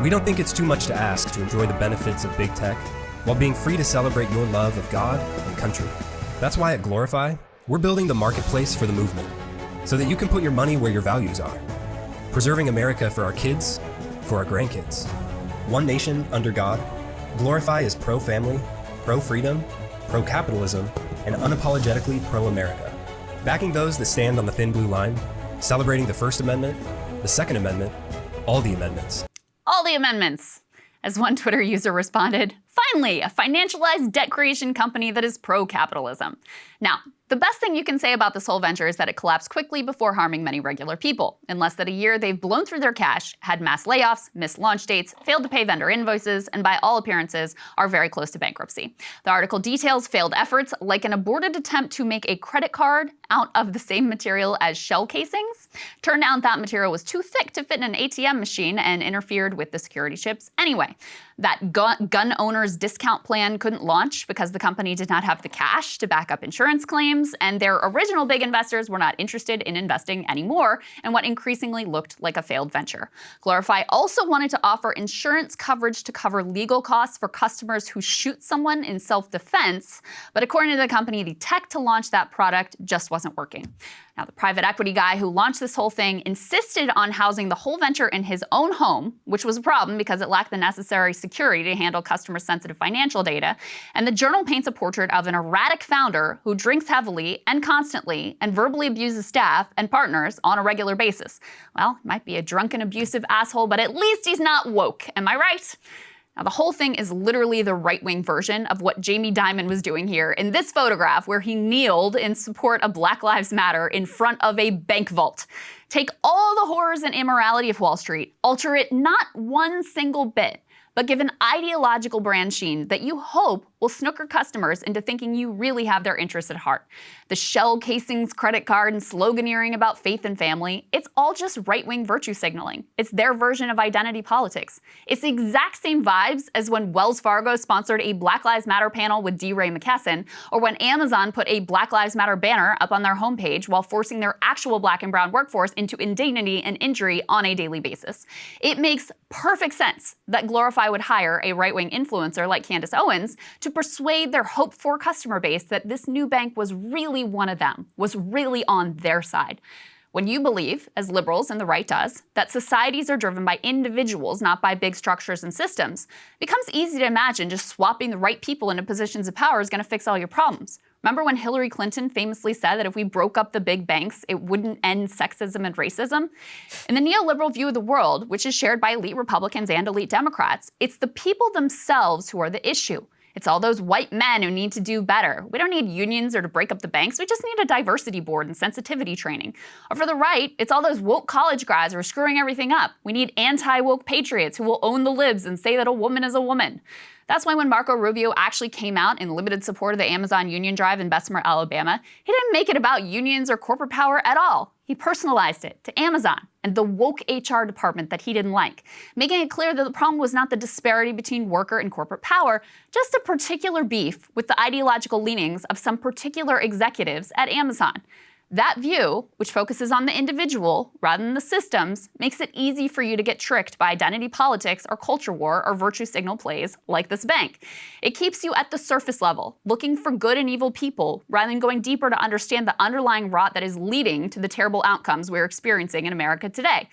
We don't think it's too much to ask to enjoy the benefits of big tech while being free to celebrate your love of God and country. That's why at Glorify, we're building the marketplace for the movement so that you can put your money where your values are. Preserving America for our kids, for our grandkids. One nation under God, Glorify is pro-family, pro-freedom, pro-capitalism, and unapologetically pro-America. Backing those that stand on the thin blue line, celebrating the First Amendment, the Second Amendment, all the amendments. All the amendments. As one Twitter user responded, finally, a financialized debt creation company that is pro-capitalism. Now, the best thing you can say about this whole venture is that it collapsed quickly before harming many regular people. In less than a year, they've blown through their cash, had mass layoffs, missed launch dates, failed to pay vendor invoices, and by all appearances, are very close to bankruptcy. The article details failed efforts, like an aborted attempt to make a credit card out of the same material as shell casings. Turned out that material was too thick to fit in an ATM machine and interfered with the security chips anyway. That gun owner's discount plan couldn't launch because the company did not have the cash to back up insurance claims, and their original big investors were not interested in investing anymore in what increasingly looked like a failed venture. Glorify also wanted to offer insurance coverage to cover legal costs for customers who shoot someone in self-defense, but according to the company, the tech to launch that product just wasn't working. Now, the private equity guy who launched this whole thing insisted on housing the whole venture in his own home, which was a problem because it lacked the necessary security to handle customer-sensitive financial data. And the Journal paints a portrait of an erratic founder who drinks heavily and constantly and verbally abuses staff and partners on a regular basis. Well, might be a drunken, abusive asshole, but at least he's not woke. Am I right? Now, the whole thing is literally the right-wing version of what Jamie Dimon was doing here in this photograph where he kneeled in support of Black Lives Matter in front of a bank vault. Take all the horrors and immorality of Wall Street, alter it not one single bit, but give an ideological brand sheen that you hope will snooker customers into thinking you really have their interests at heart. The shell casings, credit card, and sloganeering about faith and family, it's all just right-wing virtue signaling. It's their version of identity politics. It's the exact same vibes as when Wells Fargo sponsored a Black Lives Matter panel with D. Ray McKesson, or when Amazon put a Black Lives Matter banner up on their homepage while forcing their actual black and brown workforce into indignity and injury on a daily basis. It makes perfect sense that Glorify would hire a right-wing influencer like Candace Owens to persuade their hoped-for customer base that this new bank was really one of them, was really on their side. When you believe, as liberals and the right does, that societies are driven by individuals, not by big structures and systems, it becomes easy to imagine just swapping the right people into positions of power is going to fix all your problems. Remember when Hillary Clinton famously said that if we broke up the big banks, it wouldn't end sexism and racism? In the neoliberal view of the world, which is shared by elite Republicans and elite Democrats, it's the people themselves who are the issue. It's all those white men who need to do better. We don't need unions or to break up the banks. We just need a diversity board and sensitivity training. Or for the right, it's all those woke college grads who are screwing everything up. We need anti-woke patriots who will own the libs and say that a woman is a woman. That's why when Marco Rubio actually came out in limited support of the Amazon union drive in Bessemer, Alabama, he didn't make it about unions or corporate power at all. He He personalized it to Amazon and the woke HR department that he didn't like, making it clear that the problem was not the disparity between worker and corporate power, just a particular beef with the ideological leanings of some particular executives at Amazon. That view, which focuses on the individual rather than the systems, makes it easy for you to get tricked by identity politics or culture war or virtue signal plays like this bank. It keeps you at the surface level, looking for good and evil people, rather than going deeper to understand the underlying rot that is leading to the terrible outcomes we're experiencing in America today.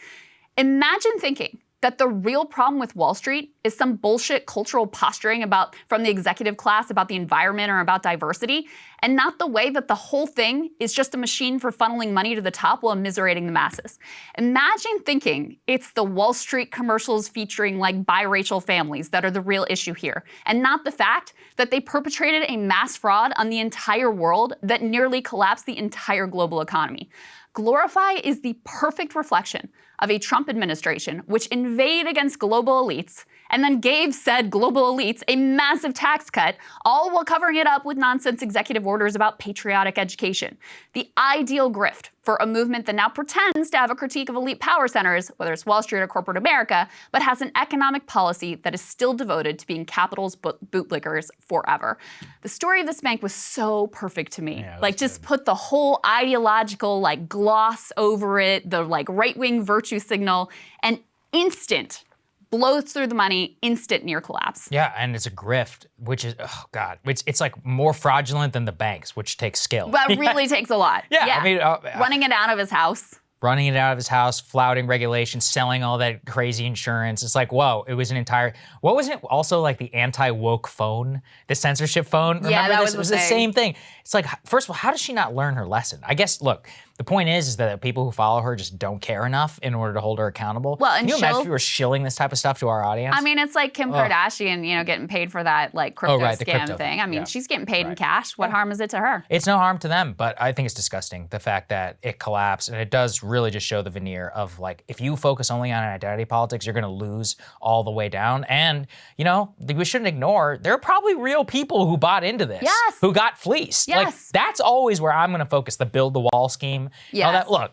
Imagine thinking that the real problem with Wall Street is some bullshit cultural posturing from the executive class about the environment or about diversity, and not the way that the whole thing is just a machine for funneling money to the top while immiserating the masses. Imagine thinking it's the Wall Street commercials featuring like biracial families that are the real issue here, and not the fact that they perpetrated a mass fraud on the entire world that nearly collapsed the entire global economy. Glorify is the perfect reflection of a Trump administration which inveighed against global elites and then gave said global elites a massive tax cut, all while covering it up with nonsense executive orders about patriotic education. The ideal grift for a movement that now pretends to have a critique of elite power centers, whether it's Wall Street or corporate America, but has an economic policy that is still devoted to being capital's bootlickers forever. The story of this bank was so perfect to me. Just put the whole ideological gloss over it, the right-wing virtue signal, and instant blows through the money, instant near collapse. Yeah, and it's a grift, which is, oh God, it's like more fraudulent than the banks, which takes skill. But really takes a lot. Yeah, I mean, running it out of his house. Running it out of his house, flouting regulations, selling all that crazy insurance. It's like, whoa, it was an entire, what was it? Also like the anti-woke phone, the censorship phone. Remember yeah, that this? It was the same thing. It's like, first of all, how does she not learn her lesson? I guess, look, the point is that the people who follow her just don't care enough in order to hold her accountable. Well, and can you imagine if you were shilling this type of stuff to our audience? I mean, it's like Kim Kardashian, getting paid for that crypto scam crypto thing. I mean, yeah. she's getting paid in cash. What harm is it to her? It's no harm to them, but I think it's disgusting, the fact that it collapsed, and it does really just show the veneer of if you focus only on identity politics, you're gonna lose all the way down. And, we shouldn't ignore, there are probably real people who bought into this, yes. who got fleeced. Yes. That's always where I'm gonna focus, the build the wall scheme. Yes. All that, look,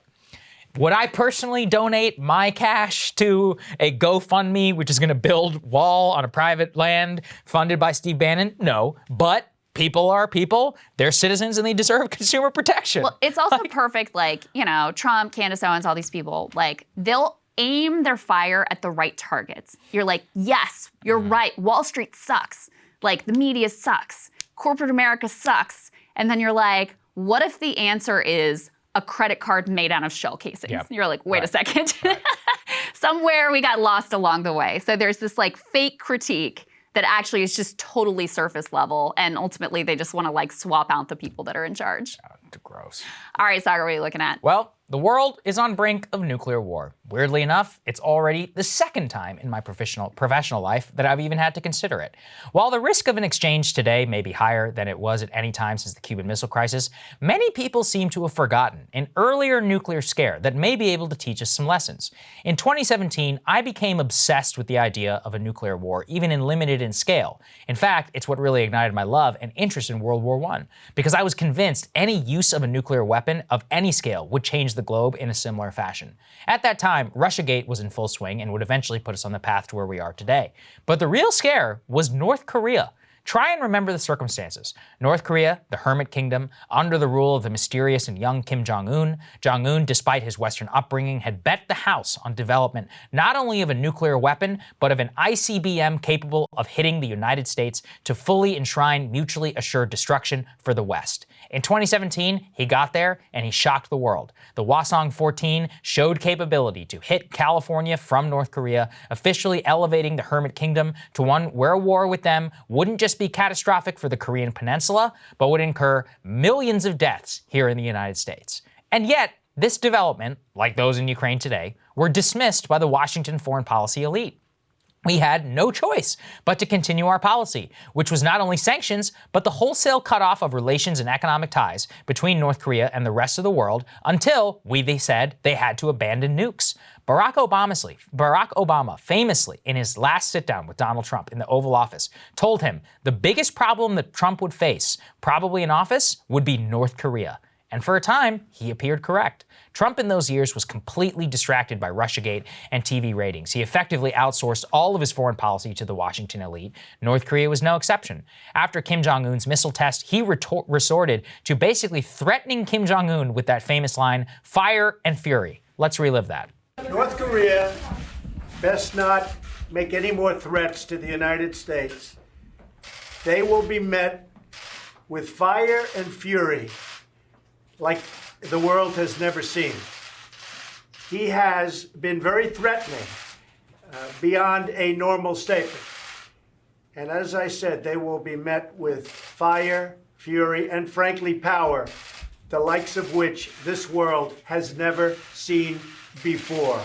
would I personally donate my cash to a GoFundMe, which is gonna build wall on a private land funded by Steve Bannon? No, but people are people, they're citizens, and they deserve consumer protection. Well, it's also perfect, Trump, Candace Owens, all these people, they'll aim their fire at the right targets. You're like, yes, you're right, Wall Street sucks. The media sucks. Corporate America sucks. And then you're like, what if the answer is a credit card made out of shell casings? Yep. You're like, wait a second. Right. Somewhere we got lost along the way. So there's this fake critique that actually is just totally surface level, and ultimately they just want to swap out the people that are in charge. Gross. All right, Saagar, what are you looking at? Well, the world is on brink of nuclear war. Weirdly enough, it's already the second time in my professional life that I've even had to consider it. While the risk of an exchange today may be higher than it was at any time since the Cuban Missile Crisis, many people seem to have forgotten an earlier nuclear scare that may be able to teach us some lessons. In 2017, I became obsessed with the idea of a nuclear war, even in limited in scale. In fact, it's what really ignited my love and interest in World War I, because I was convinced any use of a nuclear weapon of any scale would change the globe in a similar fashion. At that time, Russiagate was in full swing and would eventually put us on the path to where we are today. But the real scare was North Korea. Try and remember the circumstances. North Korea, the hermit kingdom, under the rule of the mysterious and young Kim Jong-un. Jong-un, despite his Western upbringing, had bet the house on development not only of a nuclear weapon, but of an ICBM capable of hitting the United States to fully enshrine mutually assured destruction for the West. In 2017, he got there and he shocked the world. The Hwasong-14 showed capability to hit California from North Korea, officially elevating the hermit kingdom to one where a war with them wouldn't just be catastrophic for the Korean peninsula, but would incur millions of deaths here in the United States. And yet, this development, like those in Ukraine today, were dismissed by the Washington foreign policy elite. We had no choice but to continue our policy, which was not only sanctions, but the wholesale cutoff of relations and economic ties between North Korea and the rest of the world until they said they had to abandon nukes. Barack Obama famously, in his last sit-down with Donald Trump in the Oval Office, told him the biggest problem that Trump would face, probably in office, would be North Korea. And for a time, he appeared correct. Trump in those years was completely distracted by Russiagate and TV ratings. He effectively outsourced all of his foreign policy to the Washington elite. North Korea was no exception. After Kim Jong-un's missile test, he resorted to basically threatening Kim Jong-un with that famous line, "Fire and fury." Let's relive that. North Korea best not make any more threats to the United States. They will be met with fire and fury like the world has never seen. He has been very threatening beyond a normal statement. And as I said, they will be met with fire, fury, and frankly, power, the likes of which this world has never seen before.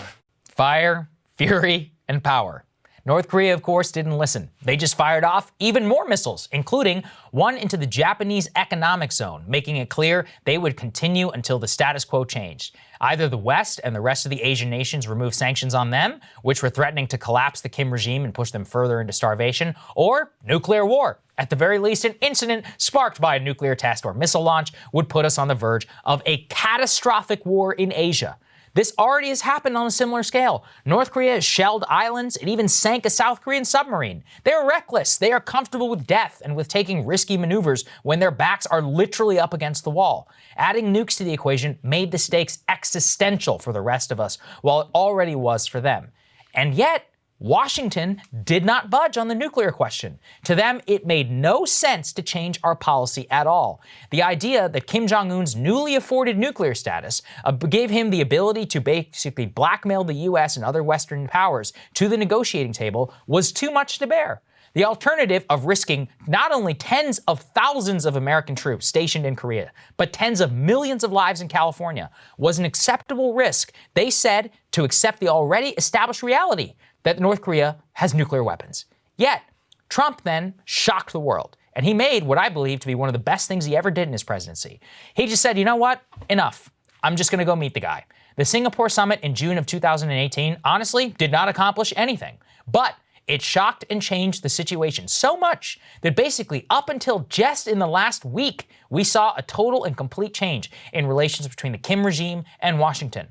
Fire, fury, and power. North Korea, of course, didn't listen. They just fired off even more missiles, including one into the Japanese economic zone, making it clear they would continue until the status quo changed. Either the West and the rest of the Asian nations removed sanctions on them, which were threatening to collapse the Kim regime and push them further into starvation, or nuclear war. At the very least, an incident sparked by a nuclear test or missile launch would put us on the verge of a catastrophic war in Asia. This already has happened on a similar scale. North Korea has shelled islands and even sank a South Korean submarine. They are reckless. They are comfortable with death and with taking risky maneuvers when their backs are literally up against the wall. Adding nukes to the equation made the stakes existential for the rest of us, while it already was for them. And yet, Washington did not budge on the nuclear question. To them, it made no sense to change our policy at all. The idea that Kim Jong-un's newly afforded nuclear status gave him the ability to basically blackmail the US and other Western powers to the negotiating table was too much to bear. The alternative of risking not only tens of thousands of American troops stationed in Korea, but tens of millions of lives in California was an acceptable risk, they said, to accept the already established reality that North Korea has nuclear weapons. Yet, Trump then shocked the world, and he made what I believe to be one of the best things he ever did in his presidency. He just said, you know what? Enough. I'm just going to go meet the guy. The Singapore summit in June of 2018, honestly, did not accomplish anything. But it shocked and changed the situation so much that basically up until just in the last week, we saw a total and complete change in relations between the Kim regime and Washington.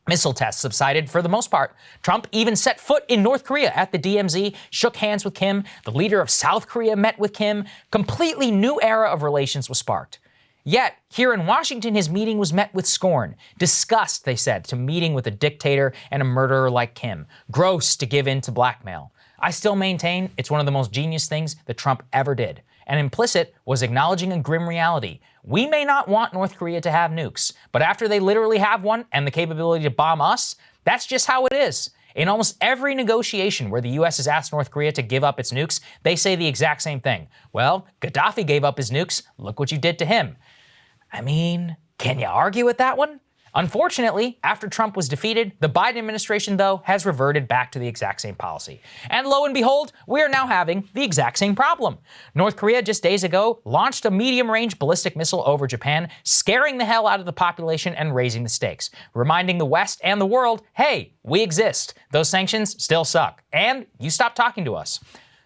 Missile tests subsided for the most part. Trump even set foot in North Korea at the DMZ, shook hands with Kim. The leader of South Korea met with Kim. Completely new era of relations was sparked. Yet, here in Washington, his meeting was met with scorn. Disgust, they said, to meeting with a dictator and a murderer like Kim. Gross to give in to blackmail. I still maintain it's one of the most genius things that Trump ever did. And implicit was acknowledging a grim reality. We may not want North Korea to have nukes, but after they literally have one and the capability to bomb us, that's just how it is. In almost every negotiation where the US has asked North Korea to give up its nukes, they say the exact same thing. Well, Gaddafi gave up his nukes. Look what you did to him. I mean, can you argue with that one? Unfortunately, after Trump was defeated, the Biden administration, though, has reverted back to the exact same policy. And lo and behold, we are now having the exact same problem. North Korea just days ago launched a medium-range ballistic missile over Japan, scaring the hell out of the population and raising the stakes, reminding the West and the world, hey, we exist. Those sanctions still suck. And you stop talking to us.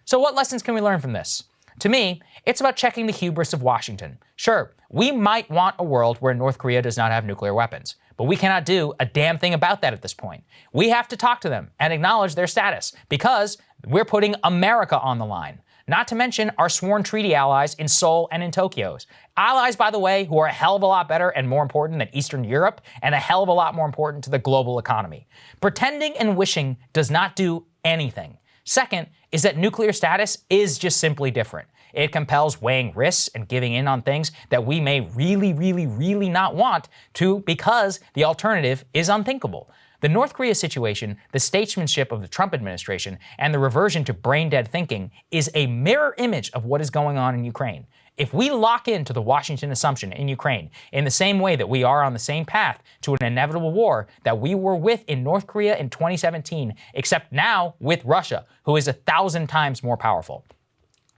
So what lessons can we learn from this? To me, it's about checking the hubris of Washington. Sure, we might want a world where North Korea does not have nuclear weapons, but we cannot do a damn thing about that at this point. We have to talk to them and acknowledge their status because we're putting America on the line. Not to mention our sworn treaty allies in Seoul and in Tokyo. Allies, by the way, who are a hell of a lot better and more important than Eastern Europe and a hell of a lot more important to the global economy. Pretending and wishing does not do anything. Second is that nuclear status is just simply different. It compels weighing risks and giving in on things that we may really not want to because the alternative is unthinkable. The North Korea situation, the statesmanship of the Trump administration, and the reversion to brain-dead thinking is a mirror image of what is going on in Ukraine. If we lock into the Washington assumption in Ukraine in the same way that we are on the same path to an inevitable war that we were with in North Korea in 2017, except now with Russia, who is 1,000 times more powerful,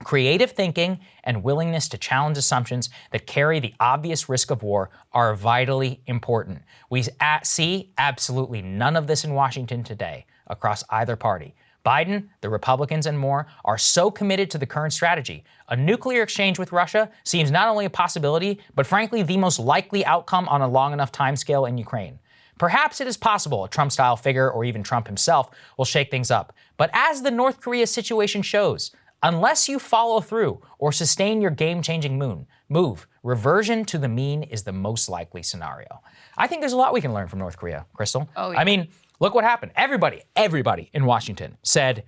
creative thinking and willingness to challenge assumptions that carry the obvious risk of war are vitally important. We see absolutely none of this in Washington today across either party. Biden, the Republicans, and more are so committed to the current strategy. A nuclear exchange with Russia seems not only a possibility, but frankly the most likely outcome on a long enough timescale in Ukraine. Perhaps it is possible a Trump-style figure, or even Trump himself, will shake things up. But as the North Korea situation shows, unless you follow through or sustain your game-changing move, reversion to the mean is the most likely scenario. I think there's a lot we can learn from North Korea, Krystal. Oh, yeah. I mean, look what happened. Everybody in Washington said,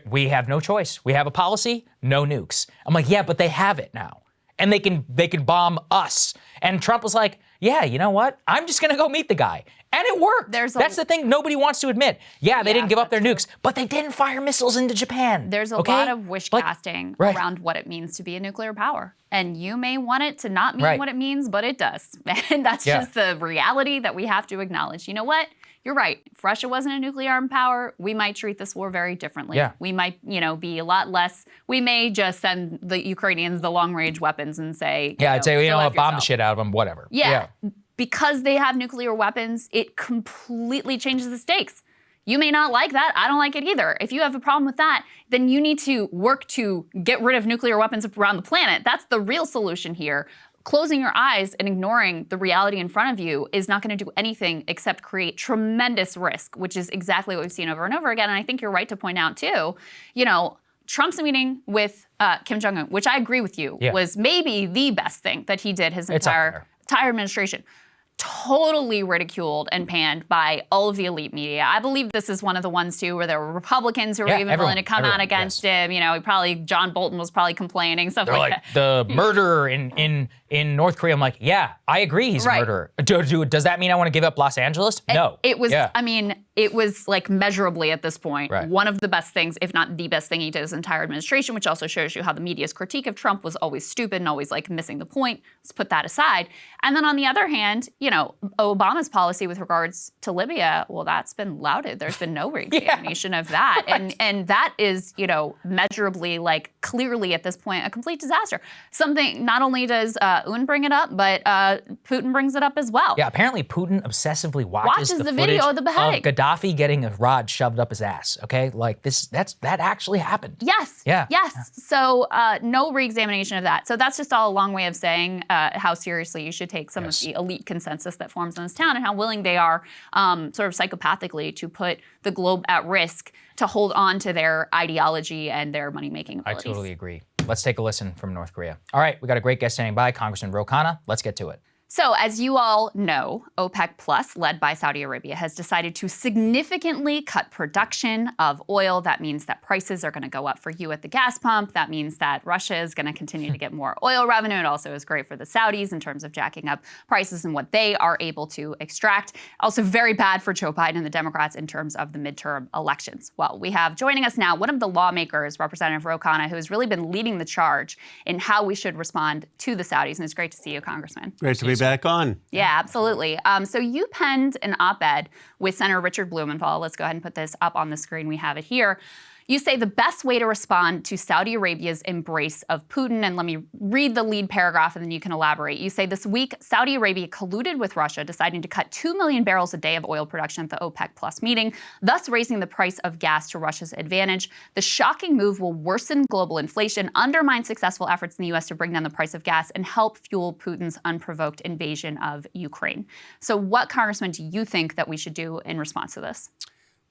we have no choice. We have a policy, no nukes. I'm like, yeah, but they have it now. And they can bomb us. And Trump was like, yeah, you know what? I'm just going to go meet the guy. And it worked. That's the thing nobody wants to admit. Yeah, they didn't give up their nukes, but they didn't fire missiles into Japan. There's a lot of wish casting around what it means to be a nuclear power. And you may want it to not mean what it means, but it does. And that's just the reality that we have to acknowledge. You know what? You're right. If Russia wasn't a nuclear armed power, we might treat this war very differently. Yeah. We might, be a lot less. We may just send the Ukrainians the long-range weapons and say, I'd say, bomb yourself. the shit out of them, whatever. Yeah. Because they have nuclear weapons, it completely changes the stakes. You may not like that. I don't like it either. If you have a problem with that, then you need to work to get rid of nuclear weapons around the planet. That's the real solution here. Closing your eyes and ignoring the reality in front of you is not going to do anything except create tremendous risk, which is exactly what we've seen over and over again. And I think you're right to point out, too, Trump's meeting with Kim Jong-un, which I agree with you, was maybe the best thing that he did his entire administration. Totally ridiculed and panned by all of the elite media. I believe this is one of the ones, too, where there were Republicans who were even willing to come out against him. John Bolton was probably complaining, stuff like that. The murderer in North Korea. I'm like, yeah, I agree he's a murderer. Does that mean I want to give up Los Angeles? No. It was, it was like measurably at this point, one of the best things, if not the best thing he did his entire administration, which also shows you how the media's critique of Trump was always stupid and always missing the point. Let's put that aside. And then on the other hand, Obama's policy with regards to Libya, well, that's been lauded. There's been no re-examination of that. And that is, measurably, clearly at this point, a complete disaster. Something, not only does Un bring it up, but Putin brings it up as well. Yeah, apparently Putin obsessively watches the video of the beheading. Of Gaddafi getting a rod shoved up his ass, okay? That actually happened. Yes. Yeah. Yes. Yeah. So no re-examination of that. So that's just all a long way of saying how seriously you should take some of the elite consensus that forms in this town and how willing they are sort of psychopathically to put the globe at risk to hold on to their ideology and their money-making abilities. I totally agree. Let's take a listen from North Korea. All right, we got a great guest standing by, Congressman Khanna. Let's get to it. So as you all know, OPEC Plus, led by Saudi Arabia, has decided to significantly cut production of oil. That means that prices are going to go up for you at the gas pump. That means that Russia is going to continue to get more oil revenue. It also is great for the Saudis in terms of jacking up prices and what they are able to extract. Also very bad for Joe Biden and the Democrats in terms of the midterm elections. Well, we have joining us now one of the lawmakers, Representative Khanna, who has really been leading the charge in how we should respond to the Saudis. And it's great to see you, Congressman. Great to be back on. Yeah, absolutely. So you penned an op-ed with Senator Richard Blumenthal. Let's go ahead and put this up on the screen. We have it here. You say the best way to respond to Saudi Arabia's embrace of Putin, and let me read the lead paragraph and then you can elaborate. You say this week, Saudi Arabia colluded with Russia, deciding to cut 2 million barrels a day of oil production at the OPEC Plus meeting, thus raising the price of gas to Russia's advantage. The shocking move will worsen global inflation, undermine successful efforts in the U.S. to bring down the price of gas, and help fuel Putin's unprovoked invasion of Ukraine. So what, Congressman, do you think that we should do in response to this?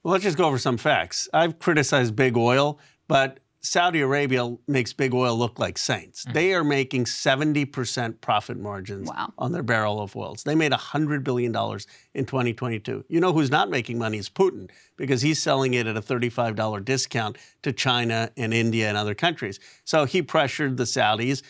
Well, let's just go over some facts. I've criticized big oil, but Saudi Arabia makes big oil look like saints. They are making 70% profit margins on their barrel of oils. They made $100 billion in 2022. You know who's not making money is Putin, because he's selling it at a $35 discount to China and India and other countries. So he pressured the Saudis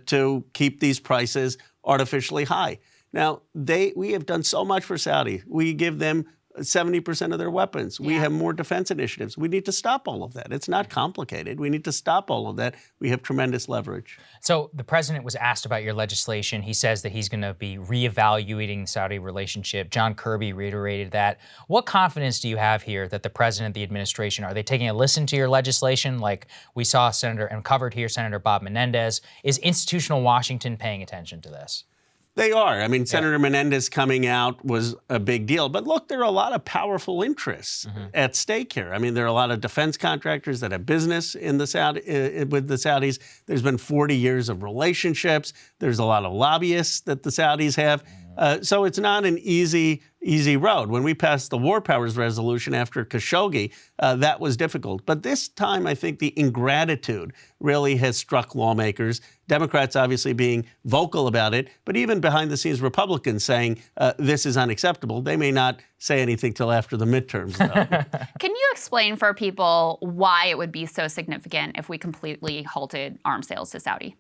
to keep these prices artificially high. Now, we have done so much for Saudi. We give them 70% of their weapons. We have more defense initiatives. We need to stop all of that. It's not complicated. We need to stop all of that. We have tremendous leverage. So the president was asked about your legislation. He says that he's going to be reevaluating the Saudi relationship. John Kirby reiterated that. What confidence do you have here that the president, the administration, are they taking a listen to your legislation? Like we saw Senator Bob Menendez. Is institutional Washington paying attention to this? They are. I mean, Senator Menendez coming out was a big deal. But look, there are a lot of powerful interests at stake here. I mean, there are a lot of defense contractors that have business in the with the Saudis. There's been 40 years of relationships. There's a lot of lobbyists that the Saudis have. So it's not an easy road. When we passed the War Powers Resolution after Khashoggi, that was difficult. But this time, I think the ingratitude really has struck lawmakers. Democrats obviously being vocal about it, but even behind the scenes Republicans saying this is unacceptable. They may not say anything till after the midterms, though. Can you explain for people why it would be so significant if we completely halted arms sales to Saudi?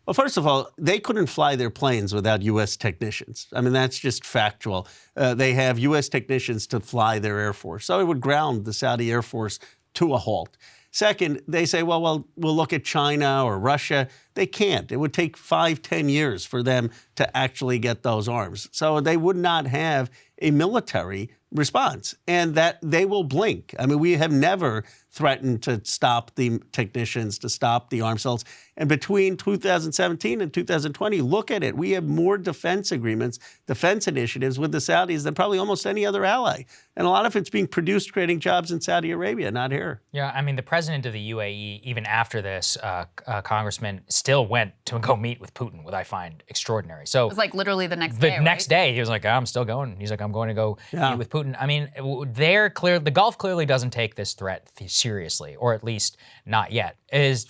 Well, first of all, they couldn't fly their planes without U.S. technicians. I mean, that's just factual. They have U.S. technicians to fly their Air Force. So it would ground the Saudi Air Force to a halt. Second, they say, well, we'll look at China or Russia. They can't. It would take 5-10 years for them to actually get those arms. So they would not have a military response, and that they will blink. I mean, we have never threatened to stop the technicians, to stop the arms sales. And between 2017 and 2020, look at it. We have more defense agreements, defense initiatives with the Saudis than probably almost any other ally. And a lot of it's being produced, creating jobs in Saudi Arabia, not here. Yeah, I mean, the president of the UAE, even after this, Congressman, still went to go meet with Putin, what I find extraordinary. So it was like literally the next day, The next day, he was like, I'm still going. He's like, I'm going to go meet with Putin. I mean, the Gulf clearly doesn't take this threat seriously, or at least not yet.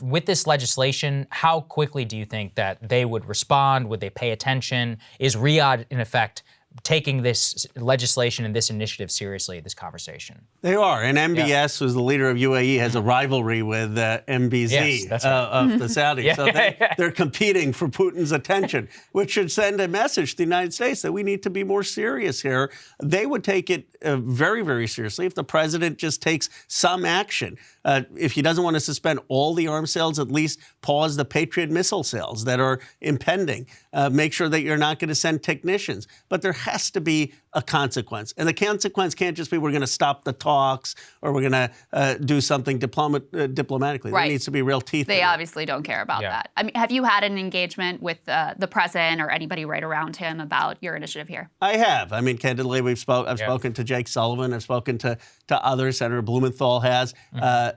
With this legislation, how quickly do you think that they would respond? Would they pay attention? Is Riyadh, in effect, taking this legislation and this initiative seriously, this conversation? They are. And MBS, who's the leader of UAE, has a rivalry with MBZ of the Saudis. So they're competing for Putin's attention, which should send a message to the United States that we need to be more serious here. They would take it very, very seriously if the president just takes some action. If he doesn't want to suspend all the arms sales, at least pause the Patriot missile sales that are impending. Make sure that you're not going to send technicians. But there has to be a consequence. And the consequence can't just be we're going to stop the talks or we're going to do something diplomatically. Right. There needs to be real teeth. They obviously don't care about that. I mean, have you had an engagement with the president or anybody right around him about your initiative here? I have. I mean, candidly, I've spoken to Jake Sullivan. I've spoken to others. Senator Blumenthal has.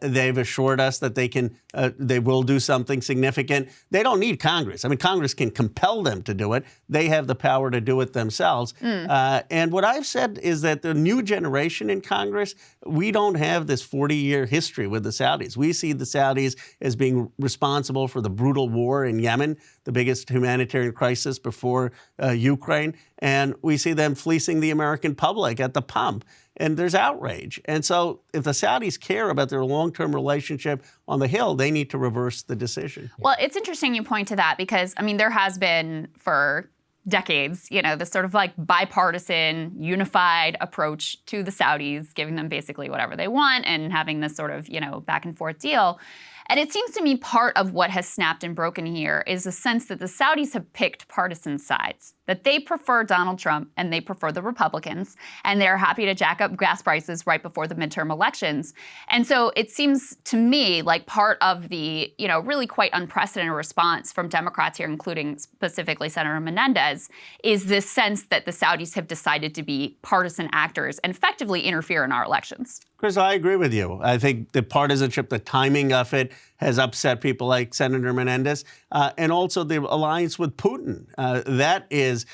They've assured us that they will do something significant. They don't need Congress. I mean, Congress can compel them to do it. They have the power to do it themselves. And what I've said is that the new generation in Congress, we don't have this 40-year history with the Saudis. We see the Saudis as being responsible for the brutal war in Yemen, the biggest humanitarian crisis before Ukraine. And we see them fleecing the American public at the pump. And there's outrage. And so if the Saudis care about their long-term relationship on the Hill, they need to reverse the decision. Well, it's interesting you point to that because, I mean, there has been for decades, this sort of like bipartisan, unified approach to the Saudis, giving them basically whatever they want and having this sort of, back and forth deal. And it seems to me part of what has snapped and broken here is a sense that the Saudis have picked partisan sides, that they prefer Donald Trump and they prefer the Republicans, and they're happy to jack up gas prices right before the midterm elections. And so it seems to me like part of the, really quite unprecedented response from Democrats here, including specifically Senator Menendez, is this sense that the Saudis have decided to be partisan actors and effectively interfere in our elections. Chris, I agree with you. I think the partisanship, the timing of it has upset people like Senator Menendez, and also the alliance with Putin. That is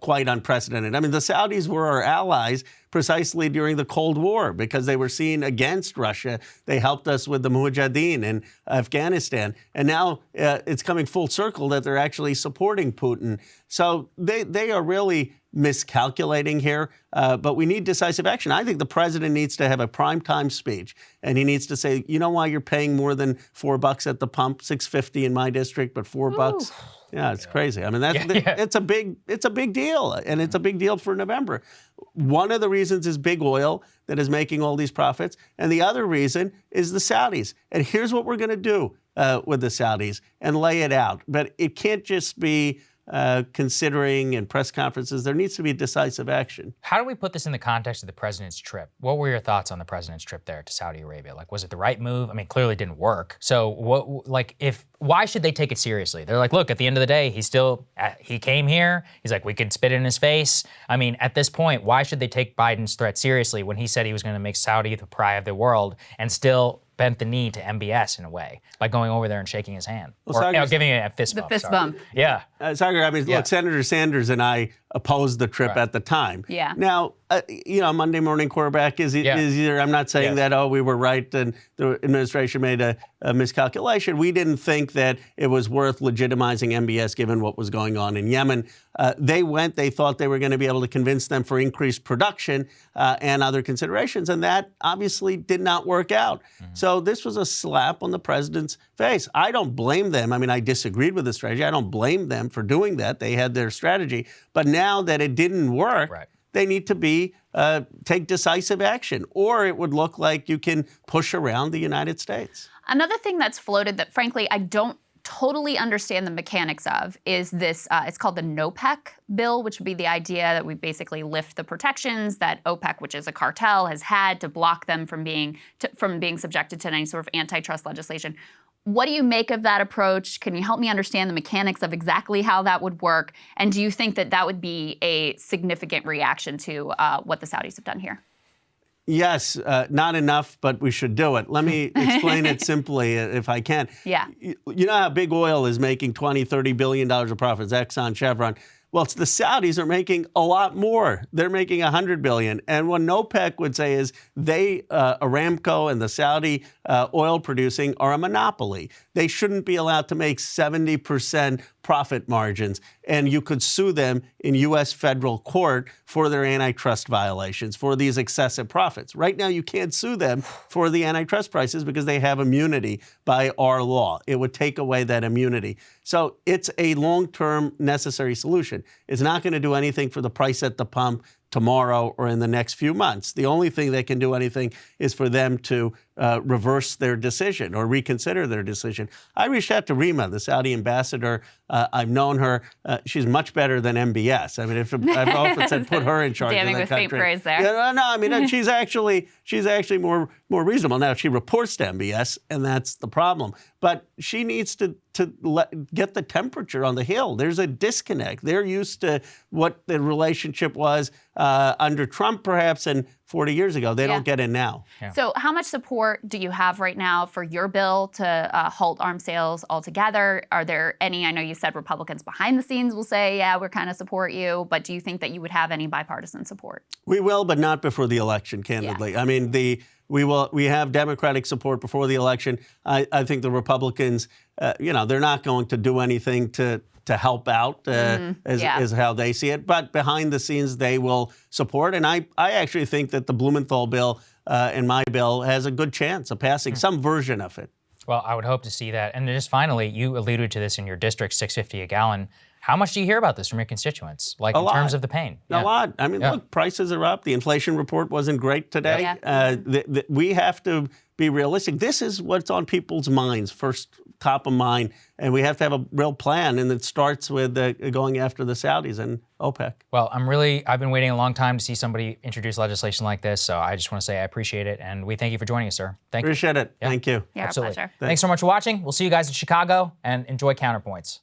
quite unprecedented. I mean, the Saudis were our allies precisely during the Cold War because they were seen against Russia. They helped us with the Mujahideen in Afghanistan. And now it's coming full circle that they're actually supporting Putin. So they are really miscalculating here, but we need decisive action. I think the president needs to have a primetime speech, and he needs to say, you know why you're paying more than $4 at the pump, $6.50 in my district, but $4? Yeah, it's crazy. I mean, it's a big deal, and it's a big deal for November. One of the reasons is big oil that is making all these profits, and the other reason is the Saudis. And here's what we're going to do with the Saudis and lay it out. But it can't just be considering in press conferences. There needs to be decisive action. How do we put this in the context of the president's trip? What were your thoughts on the president's trip there to Saudi Arabia? Like, was it the right move? I mean, clearly it didn't work. So why should they take it seriously? They're like, look, at the end of the day, he came here. He's like, we could spit in his face. I mean, at this point, why should they take Biden's threat seriously when he said he was going to make Saudi the pariah of the world and still bent the knee to MBS in a way by going over there and shaking his hand, or giving it a fist bump. The fist bump. Yeah. Saagar, I mean, look, Senator Sanders and I opposed the trip at the time. Yeah. Now, Monday morning quarterback is either, I'm not saying that, we were right and the administration made a miscalculation. We didn't think that it was worth legitimizing MBS given what was going on in Yemen. They thought they were going to be able to convince them for increased production and other considerations, and that obviously did not work out. Mm-hmm. So this was a slap on the president's face. I don't blame them. I mean, I disagreed with the strategy. I don't blame them for doing that. They had their strategy. But now that it didn't work, they need to take decisive action, or it would look like you can push around the United States. Another thing that's floated that, frankly, I don't totally understand the mechanics of is this, it's called the NOPEC bill, which would be the idea that we basically lift the protections that OPEC, which is a cartel, has had to block them from being subjected to any sort of antitrust legislation. What do you make of that approach? Can you help me understand the mechanics of exactly how that would work? And do you think that that would be a significant reaction to what the Saudis have done here? Yes, not enough, but we should do it. Let me explain it simply, if I can. Yeah. You know how big oil is making $20, $30 billion of profits, Exxon, Chevron. Well, it's the Saudis are making a lot more. They're making $100 billion. And what OPEC would say is Aramco and the Saudi oil producing are a monopoly. They shouldn't be allowed to make 70% profit margins. And you could sue them in U.S. federal court for their antitrust violations, for these excessive profits. Right now, you can't sue them for the antitrust prices because they have immunity by our law. It would take away that immunity. So it's a long-term necessary solution. It's not going to do anything for the price at the pump tomorrow or in the next few months. The only thing that can do anything is for them to reverse their decision or reconsider their decision. I reached out to Rima, the Saudi ambassador. I've known her. She's much better than MBS. I mean, I've often said put her in charge of the country. Damning with faint praise there. Yeah, no, I mean, she's actually more reasonable. Now, she reports to MBS, and that's the problem. But she needs to get the temperature on the Hill. There's a disconnect. They're used to what the relationship was under Trump, perhaps, and 40 years ago. They don't get it now. Yeah. So how much support do you have right now for your bill to halt arms sales altogether? Are there any, I know you said Republicans behind the scenes will say, yeah, we're kind of support you, but do you think that you would have any bipartisan support? We will, but not before the election, candidly. Yeah. I mean, we have Democratic support before the election. I think the Republicans, they're not going to do anything to help out, is how they see it. But behind the scenes, they will support. And I actually think that the Blumenthal bill and my bill has a good chance of passing some version of it. Well, I would hope to see that. And just finally, you alluded to this in your district, $6.50 a gallon. How much do you hear about this from your constituents, like in terms of the pain? A lot. I mean, look, prices are up. The inflation report wasn't great today. We have to be realistic. This is what's on people's minds, first top of mind, and we have to have a real plan, and it starts with going after the Saudis and OPEC. Well, I've been waiting a long time to see somebody introduce legislation like this, so I just want to say I appreciate it, and we thank you for joining us, sir. Thank you. Appreciate it. Yeah. Thank you. Yeah, absolutely. Our pleasure. Thanks so much for watching. We'll see you guys in Chicago, and enjoy Counterpoints.